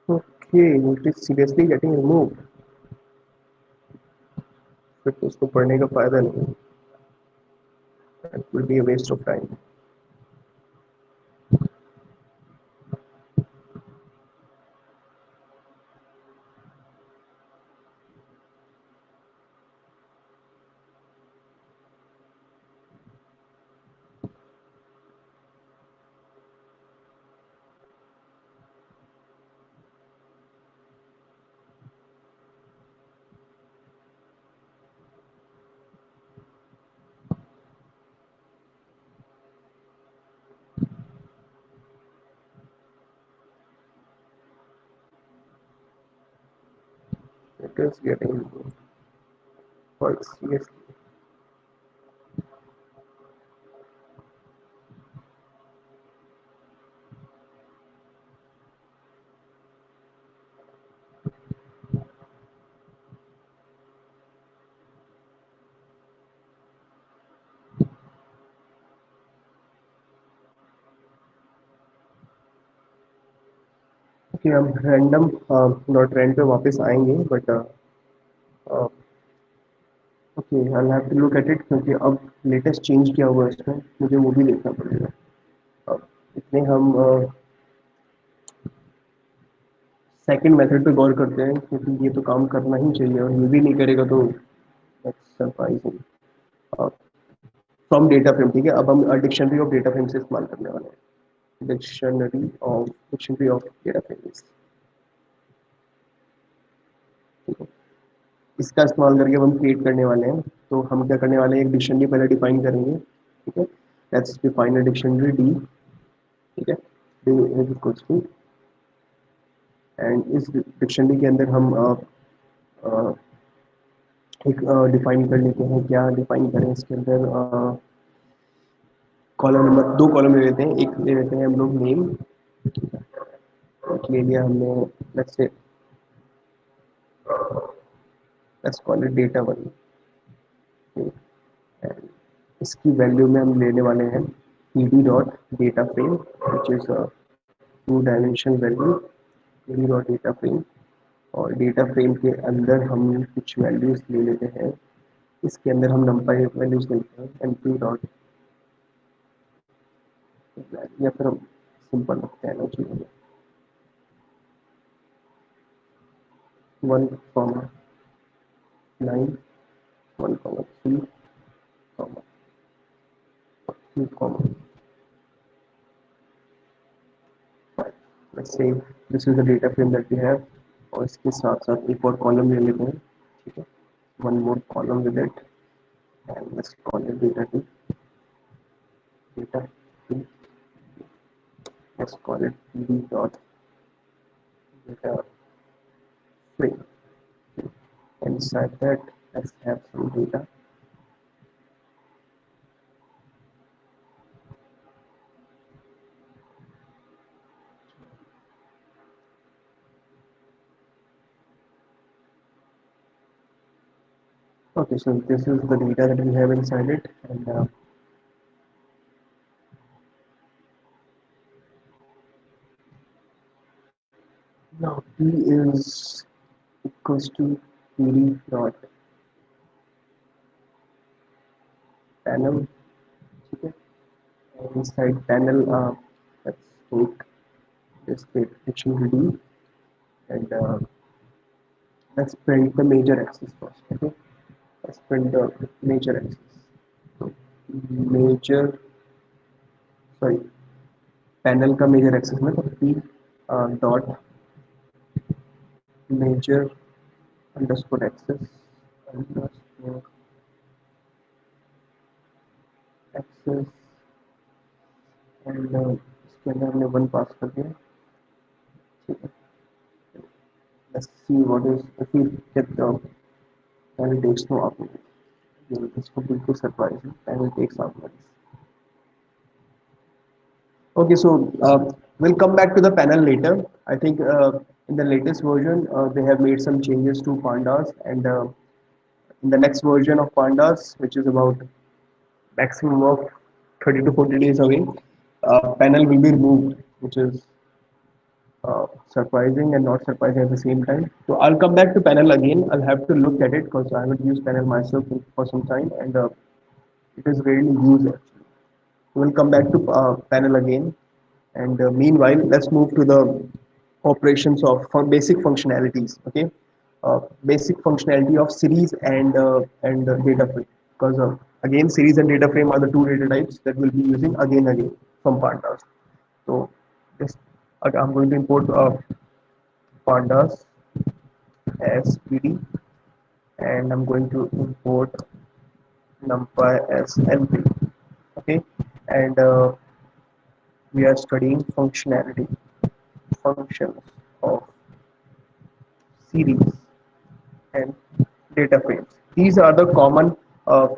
Speaker 1: Okay, it is seriously getting removed. फिर तो उसको पढ़ने का फायदा नहीं, it will be a waste of time. It is getting removed quite seriously. Okay, हम random dot rand पे वापस आएंगे, but okay, I have to look at it, क्योंकि अब लेटेस्ट चेंज किया हुआ है इसमें, मुझे वो भी देखना पड़ेगा। अब इतने हम सेकंड मेथड पे गौर करते हैं, क्योंकि ये तो काम करना ही चाहिए, और ये भी नहीं करेगा तो सरप्राइजिंग। फ्रॉम डेटा फ्रेम, ठीक है, अब हम डिक्शनरी ऑफ डेटा फ्रेम से इस्तेमाल करने वाले हैं। डिक्शनरी ऑफ डेटा फ्रेम्स, ठीक है, इसका इस्तेमाल करके अब हम क्रिएट करने वाले हैं। तो हम क्या करने वाले हैं, एक डिक्शनरी पहले डिफाइन करेंगे, ठीक है। Let's define a dictionary D, ठीक है, D is equals to, and इस डिक्शनरी के अंदर हम अ, एक डिफाइन कर लेते हैं। क्या डिफाइन करें इसके अंदर, कॉलम नंबर, दो कॉलम ले लेते हैं। एक ले लेते हैं हम लोग नेम, एक ले लिया हमने, let's say let's call it data one, and इसकी वैल्यू में हम लेने वाले हैं pd dot data frame, which is two dimension value, pd dot data frame. और डेटा फ्रेम के अंदर हम कुछ वैल्यूज ले लेते हैं। इसके अंदर हम नंपाई वैल्यूज लेते हैं, np डॉट, या फिर हम सिंपल रखते हैं ना चीज़ों, 1,9, 1,3, 2, let's say this is the data frame that we have, और इसके साथ साथ एक और कॉलम ले लेते हैं, ठीक है, one more column with it, and let's call it data two, data two, let's call it pd dot data frame, and inside that let's have some data. Okay, so this is the data that we have inside it, and now p is equals to pd dot panel, ठीक है, and inside panel let's take this dictionary d, and let's print the major axis first, okay, let's print the major axis. So major, sorry, panel का major axis में, तो p dot major underscore axis, underscore axis, and इसके अंदर हमने one pass कर दिया, ठीक है। Let's see what is, if we get the panel text no output, इसको बिल्कुल सरप्राइज है, panel text output. Okay, so we'll come back to the panel later. I think in the latest version, they have made some changes to pandas, and in the next version of pandas, which is about maximum of 30 to 40 days away, panel will be removed, which is surprising and not surprising at the same time. So I'll come back to panel again. I'll have to look at it because I haven't used panel myself for some time, and it is rarely used actually. We'll come back to panel again, and meanwhile let's move to the operations of for basic functionalities, okay. Basic functionality of series and data frame, because again series and data frame are the two data types that we'll be using again from pandas. So this, I'm going to import pandas as pd, and I'm going to import numpy as np, okay. And we are studying functionality, functions of series and data frames. These are the common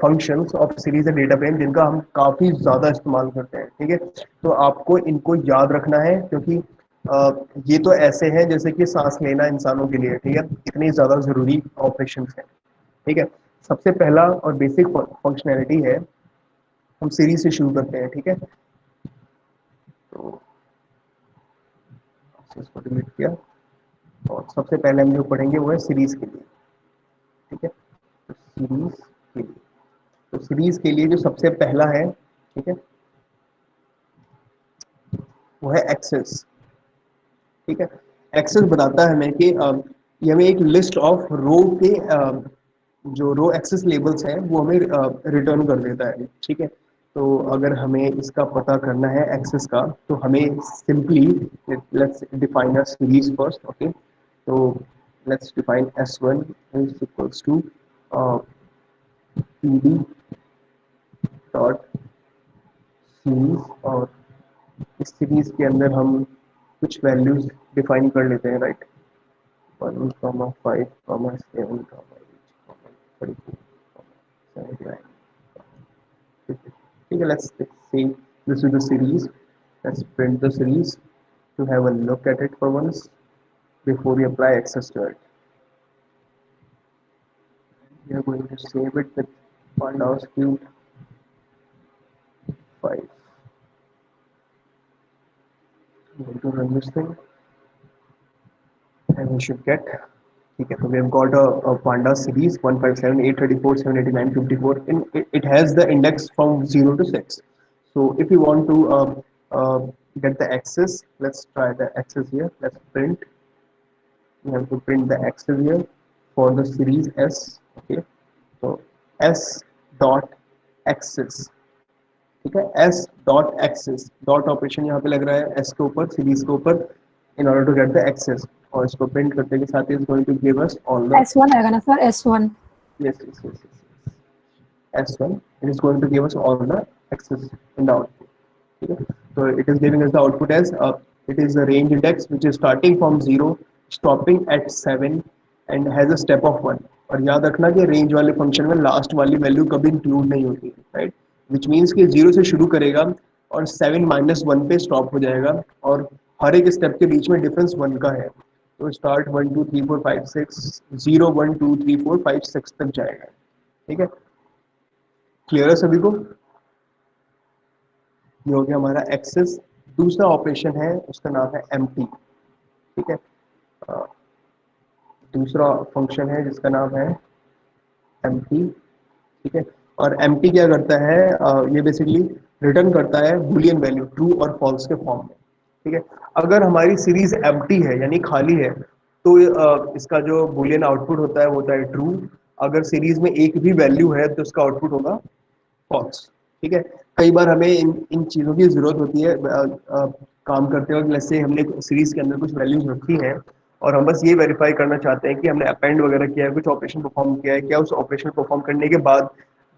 Speaker 1: functions of series and data frame जिनका हम काफ़ी ज़्यादा इस्तेमाल करते हैं, ठीक है। तो आपको इनको याद रखना है, क्योंकि ये तो ऐसे हैं जैसे कि सांस लेना इंसानों के लिए, ठीक है, इतने ज़्यादा ज़रूरी ऑपरेशंस हैं, ठीक है। सबसे पहला और बेसिक फंक्शनैलिटी है, हम सीरीज से शुरू करते हैं, ठीक है। तो इसको डिलीट किया, और सबसे पहले हम जो पढ़ेंगे वो है सीरीज के लिए, ठीक है। सीरीज के लिए। तो सीरीज के लिए जो सबसे पहला है, ठीक है, वो है एक्सेस। ठीक है, एक्सेस बताता है हमें कि ये हमें एक लिस्ट ऑफ रो के जो रो एक्सेस लेबल्स हैं वो हमें रिटर्न कर देता है। ठीक है, तो अगर हमें इसका पता करना है एक्सेस का, तो हमें simply let's define a series first. Okay, तो let's define S1 is equals to pd dot series, और इस सीरीज के अंदर हम कुछ वैल्यूज डिफाइन कर लेते हैं, राइट। 1,5,7,8,34,79. ठीक है, let's say this is the series. Let's print the series to have a look at it for once before we apply access to it. We are going to save it with pandas cube 5. I'm going to run this thing and we should get, okay, so we have got a panda series 157 834 789 54, and it has the index from 0 to 6. So if you want to get the access, let's try the access here. Let's print, we have to print the access here for the series S. Okay, so S dot access, ठीक है, S dot axes, dot operation यहाँ पे लग रहा है S के ऊपर, series के ऊपर, in order to get the axes, और इसको प्रिंट करते के साथ ही is going to give us all the,
Speaker 2: S1 आएगा ना sir, S1।
Speaker 1: yes yes yes yes S1, it is going to give us all the access in the output. ठीक है, so it is giving us the output as it is a range index which is starting from 0 stopping at 7 and has a step of 1। और याद रखना कि range वाले function में last वाली value कभी इंक्लूड नहीं होती, राइट, विच मीन्स कि 0 से शुरू करेगा और 7 माइनस 1 पे स्टॉप हो जाएगा, और हर एक स्टेप के बीच में डिफरेंस 1 का है। तो स्टार्ट 1 2 3 4 5 6 0 1 2 3 4 5 6 तक जाएगा। ठीक है, क्लियर है सभी को? ये हो गया हमारा एक्सेस। दूसरा ऑपरेशन है, उसका नाम है एम्प्टी। ठीक है, अ, दूसरा फंक्शन है जिसका नाम है एम्प्टी। ठीक है, और एम्प्टी क्या करता है, ये बेसिकली रिटर्न करता है बूलियन वैल्यू ट्रू और फॉल्स के फॉर्म में। ठीक है, अगर हमारी सीरीज एम्प्टी है यानी खाली है, तो इसका जो बूलियन आउटपुट होता है वो होता है ट्रू। अगर सीरीज में एक भी वैल्यू है तो इसका आउटपुट होगा फॉल्स। ठीक है, कई बार हमें इन इन चीज़ों की ज़रूरत होती है काम करते वक्त। जैसे हमने सीरीज के अंदर कुछ वैल्यूज रखी हैं और हम बस ये वेरीफाई करना चाहते हैं कि हमने अपेंड वगैरह किया है, कुछ ऑपरेशन परफॉर्म किया है, क्या उस ऑपरेशन परफॉर्म करने के बाद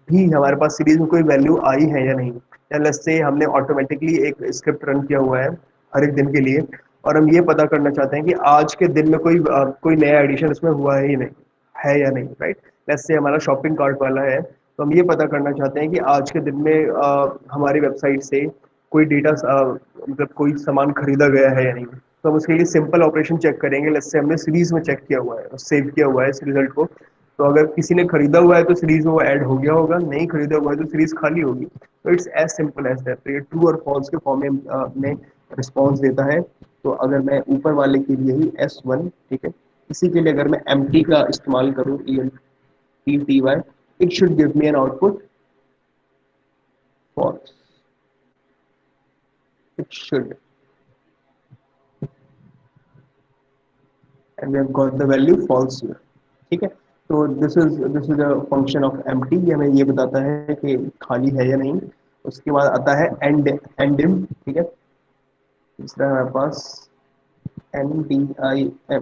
Speaker 1: भी हमारे पास सीरीज में कोई वैल्यू आई है या नहीं। या लेट्स से हमने ऑटोमेटिकली एक स्क्रिप्ट रन किया हुआ है हर एक दिन के लिए, और हम ये पता करना चाहते हैं कि आज के दिन में कोई नया एडिशन इसमें हुआ है ही नहीं, है या नहीं, राइट। लेट्स से हमारा शॉपिंग कार्ट वाला है, तो हम ये पता करना चाहते हैं कि आज के दिन में हमारी वेबसाइट से कोई डेटा मतलब कोई सामान खरीदा गया है या नहीं। तो हम उसके लिए सिंपल ऑपरेशन चेक करेंगे। लेट्स से हमने सीरीज में चेक किया हुआ है, सेव किया हुआ है इस रिजल्ट को, तो अगर किसी ने खरीदा हुआ है तो सीरीज में वो ऐड हो गया होगा, नहीं खरीदा हुआ है तो सीरीज खाली होगी। तो it's as simple as that. तो ये ट्रू और फॉल्स के फॉर्म में रिस्पॉन्स देता है। तो अगर मैं ऊपर वाले के लिए ही S1, ठीक है, इसी के लिए अगर मैं एम्प्टी का इस्तेमाल करूँ, EMPTY, it should give me an output false. It should, and we have got the value false here. ठीक है, तो this is a function of empty. ये हमें ये बताता है कि खाली है या नहीं। उसके बाद आता है एंडिम। ठीक है, तीसरा हमारे पास NDIM।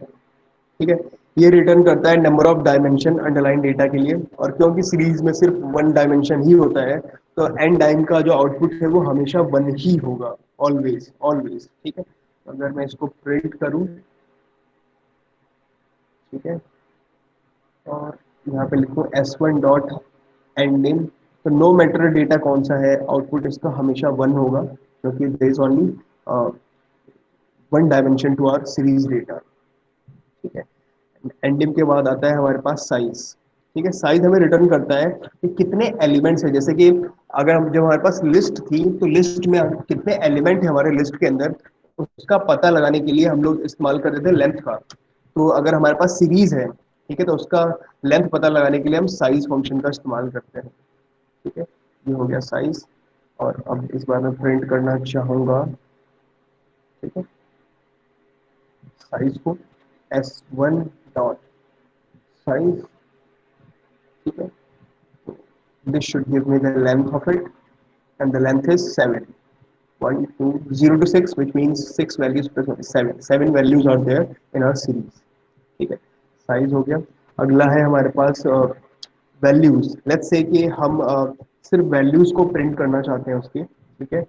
Speaker 1: ठीक है, ये रिटर्न करता है number of dimension underline data के लिए, और क्योंकि सीरीज में सिर्फ वन डायमेंशन ही होता है, तो एन डाइम का जो आउटपुट है वो हमेशा वन ही होगा, ऑलवेज ऑलवेज। ठीक है, अगर मैं इसको प्रिंट करूं, ठीक है, और यहाँ पे लिखूँ S1 डॉट एंडिंग, तो नो मैटर डेटा कौन सा है, आउटपुट इसका हमेशा वन होगा, क्योंकि there is only one dimension to our series data. ठीक है, एंडिम के बाद आता है हमारे पास साइज। ठीक है, साइज हमें रिटर्न करता है कि कितने एलिमेंट्स है। जैसे कि अगर हम जब हमारे पास लिस्ट थी, तो लिस्ट में कितने एलिमेंट है हमारे लिस्ट के अंदर, उसका पता लगाने के लिए हम लोग इस्तेमाल कर रहे थे लेंथ का। तो अगर हमारे पास सीरीज है ठीक है, तो उसका लेंथ पता लगाने के लिए हम साइज फंक्शन का इस्तेमाल करते हैं। ठीक है, ये हो गया साइज। और अब इस बार मैं प्रिंट करना चाहूँगा, ठीक है, साइज को s1 डॉट साइज। ठीक है, this should give me the length of it, and the length is 7. 1 2 0 to 6, which means 6 values plus 7 values are there in our series। ठीक है, साइज हो गया। अगला है हमारे पास वैल्यूज। लेट्स से कि हम सिर्फ वैल्यूज को प्रिंट करना चाहते हैं उसकी। ठीक है,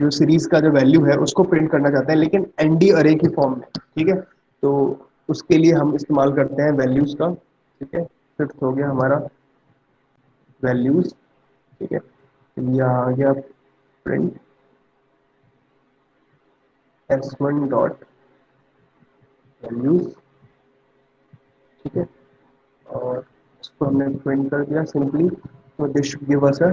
Speaker 1: जो सीरीज का जो वैल्यू है उसको प्रिंट करना चाहते हैं, लेकिन एनडी अरे की फॉर्म में। ठीक है, तो उसके लिए हम इस्तेमाल करते हैं वैल्यूज का। ठीक है, फिफ्थ हो गया हमारा वैल्यूज। ठीक है, तो यहाँ आ गया प्रिंट s1 डॉट वैल्यूज। ठीक है, और इसको हमने प्रिंट कर दिया सिंपली। तो दिस शुड गिव अस अ,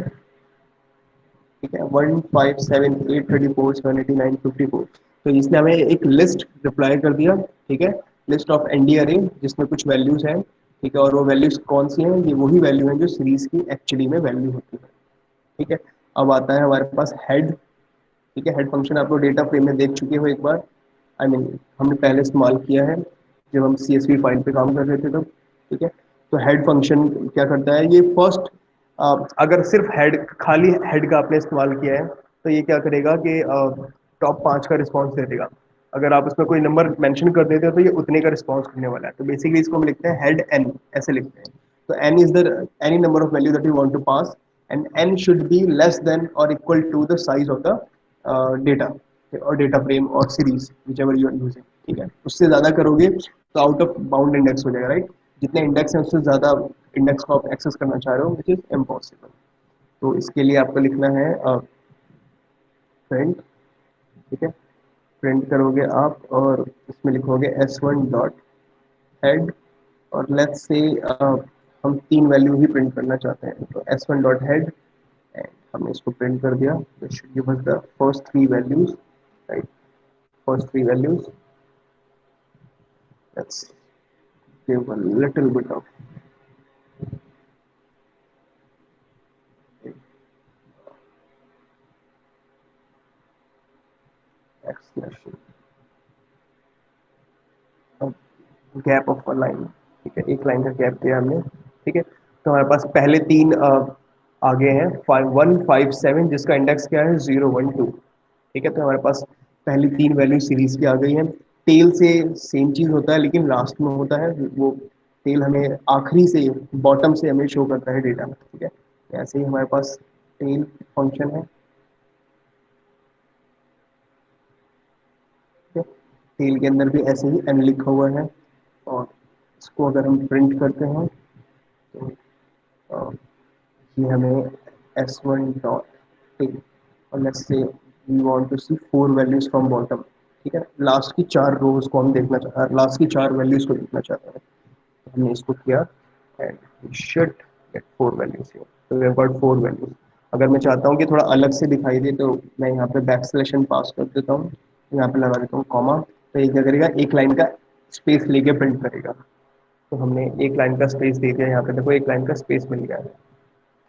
Speaker 1: ठीक है, 15783478954। तो इसने हमें एक लिस्ट रिप्लाई कर दिया। ठीक है, लिस्ट ऑफ एनडी अरे जिसमें कुछ वैल्यूज हैं। ठीक है, और वो वैल्यूज कौन सी हैं? ये वही वैल्यू हैं जो सीरीज की एक्चुअली में वैल्यू होती है। ठीक है, अब आता है हमारे पास हेड। ठीक है, हेड फंक्शन आप लोग डेटा फ्रेम में देख चुके हो एक बार। आई मीन हमने पहले इस्तेमाल किया है जब हम CSV फाइल पे काम कर रहे थे तब। ठीक है, तो हेड फंक्शन क्या करता है? ये फर्स्ट, अगर सिर्फ हेड, खाली हेड का आपने इस्तेमाल किया है तो ये क्या करेगा कि टॉप 5 का रिस्पॉन्स दे देगा। अगर आप उसमें कोई नंबर मेंशन कर देते हो तो ये उतने का रिस्पॉन्स करने वाला है। तो बेसिकली इसको हम लिखते हैं हेड एन, ऐसे लिखते हैं। तो N is the any number of value that you want to pass, and N should be less than और equal to the size of the data और डेटा फ्रेम और series whichever you are using. ठीक है, उससे ज़्यादा करोगे तो out of bound index हो जाएगा, राइट। जितने इंडेक्स हैं उससे ज़्यादा इंडेक्स को आप एक्सेस करना चाह रहे हो, विच इज़ इम्पॉसिबल। तो इसके लिए आपको लिखना है प्रिंट। ठीक है, प्रिंट करोगे आप और इसमें लिखोगे s1 डॉट हेड। और लेट्स से हम 3 वैल्यू ही प्रिंट करना चाहते हैं, तो s1 डॉट हेड, एंड हमने इसको प्रिंट कर दिया। तो should give us the first 3 values, right, first 3 values। Let's give a little bit of explanation, gap of a line. ठीक है, एक लाइन का गैप दिया हमने। ठीक है, तो हमारे पास पहले 3 आगे हैं 5157, जिसका इंडेक्स क्या है? 012। ठीक है, तो हमारे पास पहली 3 वैल्यू सीरीज की आ गई हैं। टेल से सेम चीज़ होता है लेकिन लास्ट में होता है वो। टेल हमें आखिरी से, बॉटम से हमें शो करता है डेटा में। ठीक है, ऐसे ही हमारे पास टेल फंक्शन है। टेल के अंदर भी ऐसे ही एन लिखा हुआ है। और इसको अगर हम प्रिंट करते हैं तो ये हमें s1 डॉट टेल, और let's say we want to see 4 values from bottom. ठीक है, लास्ट की 4 रोज को हम देखना चाहते हैं, लास्ट की 4 वैल्यूज को देखना चाहते हैं। तो हमने इसको किया, and we should get 4 values here. तो वी हैव गॉट 4 वैल्यूज। अगर मैं चाहता हूँ कि थोड़ा अलग से दिखाई दे तो मैं यहाँ पे बैक स्लैशन पास कर देता हूँ, यहाँ पे लगा देता हूँ कॉमा। तो ये क्या करेगा? एक लाइन का स्पेस लेके प्रिंट करेगा। तो हमने एक लाइन का स्पेस दे दिया, यहाँ पे देखो एक लाइन का स्पेस मिल गया है।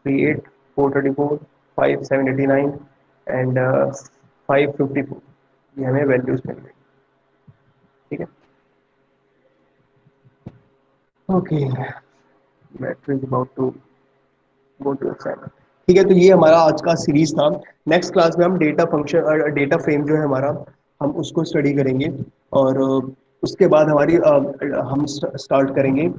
Speaker 1: 38 434 5789 एंड 554, ये हमें वैल्यूज मिल गई। ठीक है, okay, battery is about to go to Exide. ठीक है, तो ये हमारा आज का सीरीज था। नेक्स्ट क्लास में हम डेटा फंक्शन और डेटा फ्रेम जो है हमारा, हम उसको स्टडी करेंगे। और उसके बाद हमारी हम स्टार्ट करेंगे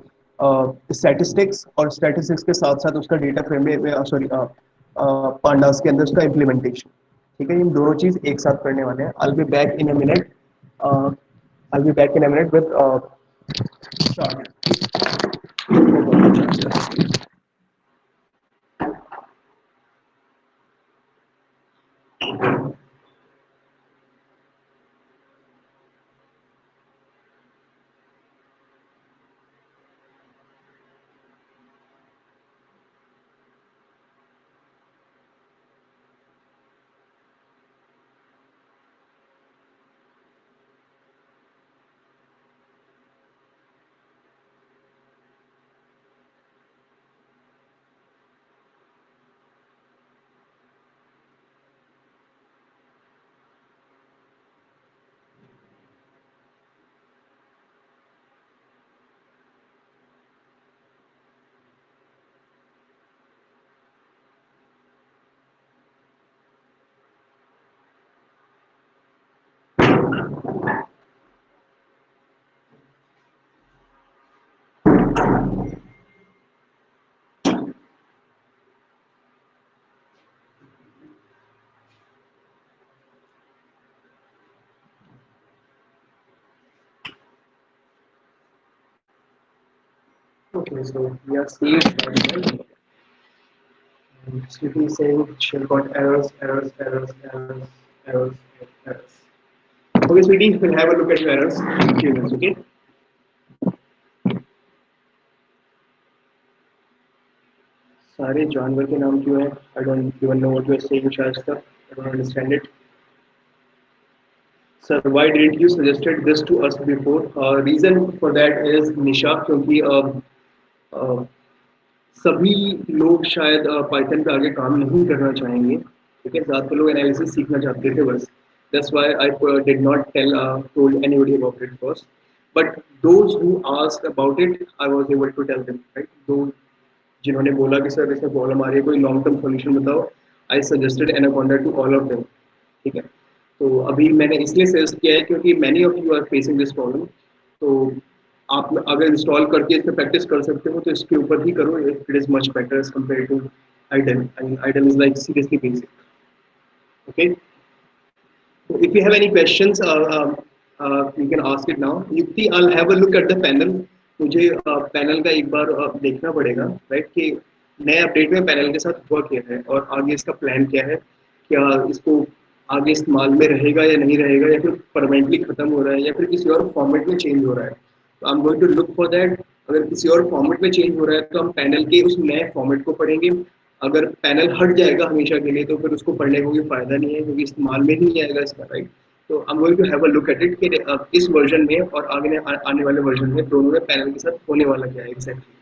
Speaker 1: स्टैटिस्टिक्स, और स्टैटिस्टिक्स के साथ साथ उसका डेटा फ्रेम में, सॉरी, पांडास के अंदर उसका इम्प्लीमेंटेशन। ठीक है, इन दोनों चीज एक साथ करने वाले हैं। I will be back in a minute, I will be back in a minute with chart. Okay, so we are saved as well. Sleepy is saying she'll got errors, errors, errors, errors, errors, errors. Okay, sweetie, we'll have a look at your errors in a few minutes, okay? सारे जानवर के नाम क्यों हैं? I don't even know what you are saying, Shasta. I don't understand it. Sir, why didn't you suggested this to us before? Reason for that is Nisha, क्योंकि uh, सभी लोग शायद पाइथन पे आगे काम नहीं करना चाहेंगे, ठीक है? ज़्यादातर लोग एनालिसिस सीखना चाहते थे बस. That's why I did not told anybody about it first. But those who asked about it, I was able to tell them, right? Those जिन्होंने बोला कि सर इसमें प्रॉब्लम आ रही है, कोई लॉन्ग टर्म सॉल्यूशन बताओ, I suggested Anaconda to all of them, ठीक है? तो अभी मैंने इसलिए सजेस्ट किया है क्योंकि many of you are facing this problem. तो आप अगर इंस्टॉल करके इस पर प्रैक्टिस कर सकते हो तो इसके ऊपर ही करो. It is much better as compare to IDLE. IDLE is like seriously basic. Okay, so if you have any questions, you can ask it now. Yukti, I'll have a look at the panel. मुझे panel का एक बार देखना पड़ेगा, right, कि नए update में panel के साथ हुआ क्या है और आगे इसका प्लान क्या है. क्या इसको आगे इस्तेमाल में रहेगा या नहीं रहेगा, या फिर परमानेंटली खत्म हो रहा है, या फिर किसी और फॉर्मेट में चेंज हो रहा है. तो I am going to look for that. अगर किसी और फॉर्मेट में चेंज हो रहा है तो हम पैनल के उस नए फॉर्मेट को पढ़ेंगे. अगर पैनल हट जाएगा हमेशा के लिए तो फिर उसको पढ़ने का कोई फायदा नहीं है, क्योंकि इस्तेमाल में नहीं आएगा इसका, राइट. तो I am going to have a look at it कि इस वर्जन में और आने वाले वर्जन में दोनों में पैनल के साथ होने वाला क्या है exactly.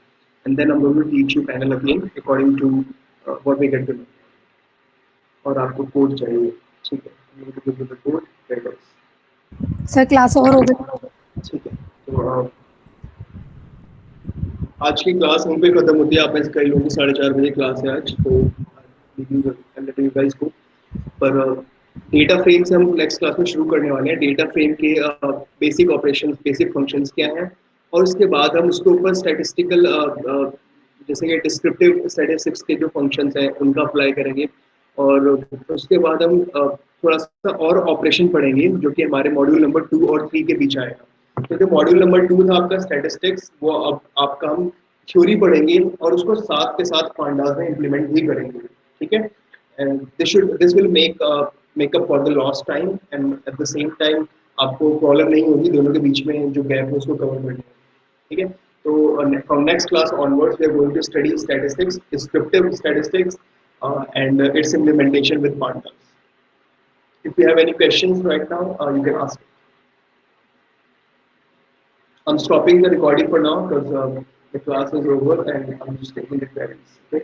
Speaker 1: And then I am going to teach you panel again according to what we get to know. और आपको कोड चाहिए, ठीक है? कोड
Speaker 2: सर क्लास ओवर हो गई.
Speaker 1: ठीक है. तो आज की क्लास वहीं पे खत्म होती है. आप में से कई लोगों की 4:30 बजे क्लास है आज, तो गाइस को. पर डेटा फ्रेम से हम नेक्स्ट क्लास में शुरू करने वाले हैं. डेटा फ्रेम के बेसिक ऑपरेशंस, बेसिक फंक्शंस क्या हैं, और उसके बाद हम उसके ऊपर स्टैटिस्टिकल जैसे कि डिस्क्रिप्टिव स्टैटिस्टिक्स के जो फंक्शंस हैं उनका अप्लाई करेंगे. और उसके बाद हम थोड़ा सा और ऑपरेशन पढ़ेंगे जो कि हमारे मॉड्यूल नंबर 2 और 3 के बीच आएगा. तो जो मॉड्यूल नंबर 2 था आपका स्टैटिस्टिक्स, वो अब आपका हम थ्योरी पढ़ेंगे और उसको साथ के साथ पांडास में इम्प्लीमेंट भी करेंगे, ठीक है? And this will make up for the lost time, and at the same time आपको प्रॉब्लम नहीं होगी दोनों के बीच में जो गैप है उसको कवर करने में, ठीक है? तो from next class onwards we are going to study statistics, descriptive statistics, and its implementation with pandas. If you have any questions right now, you can ask. I'm stopping the recording for now because the class is over and I'm just taking the queries. Okay.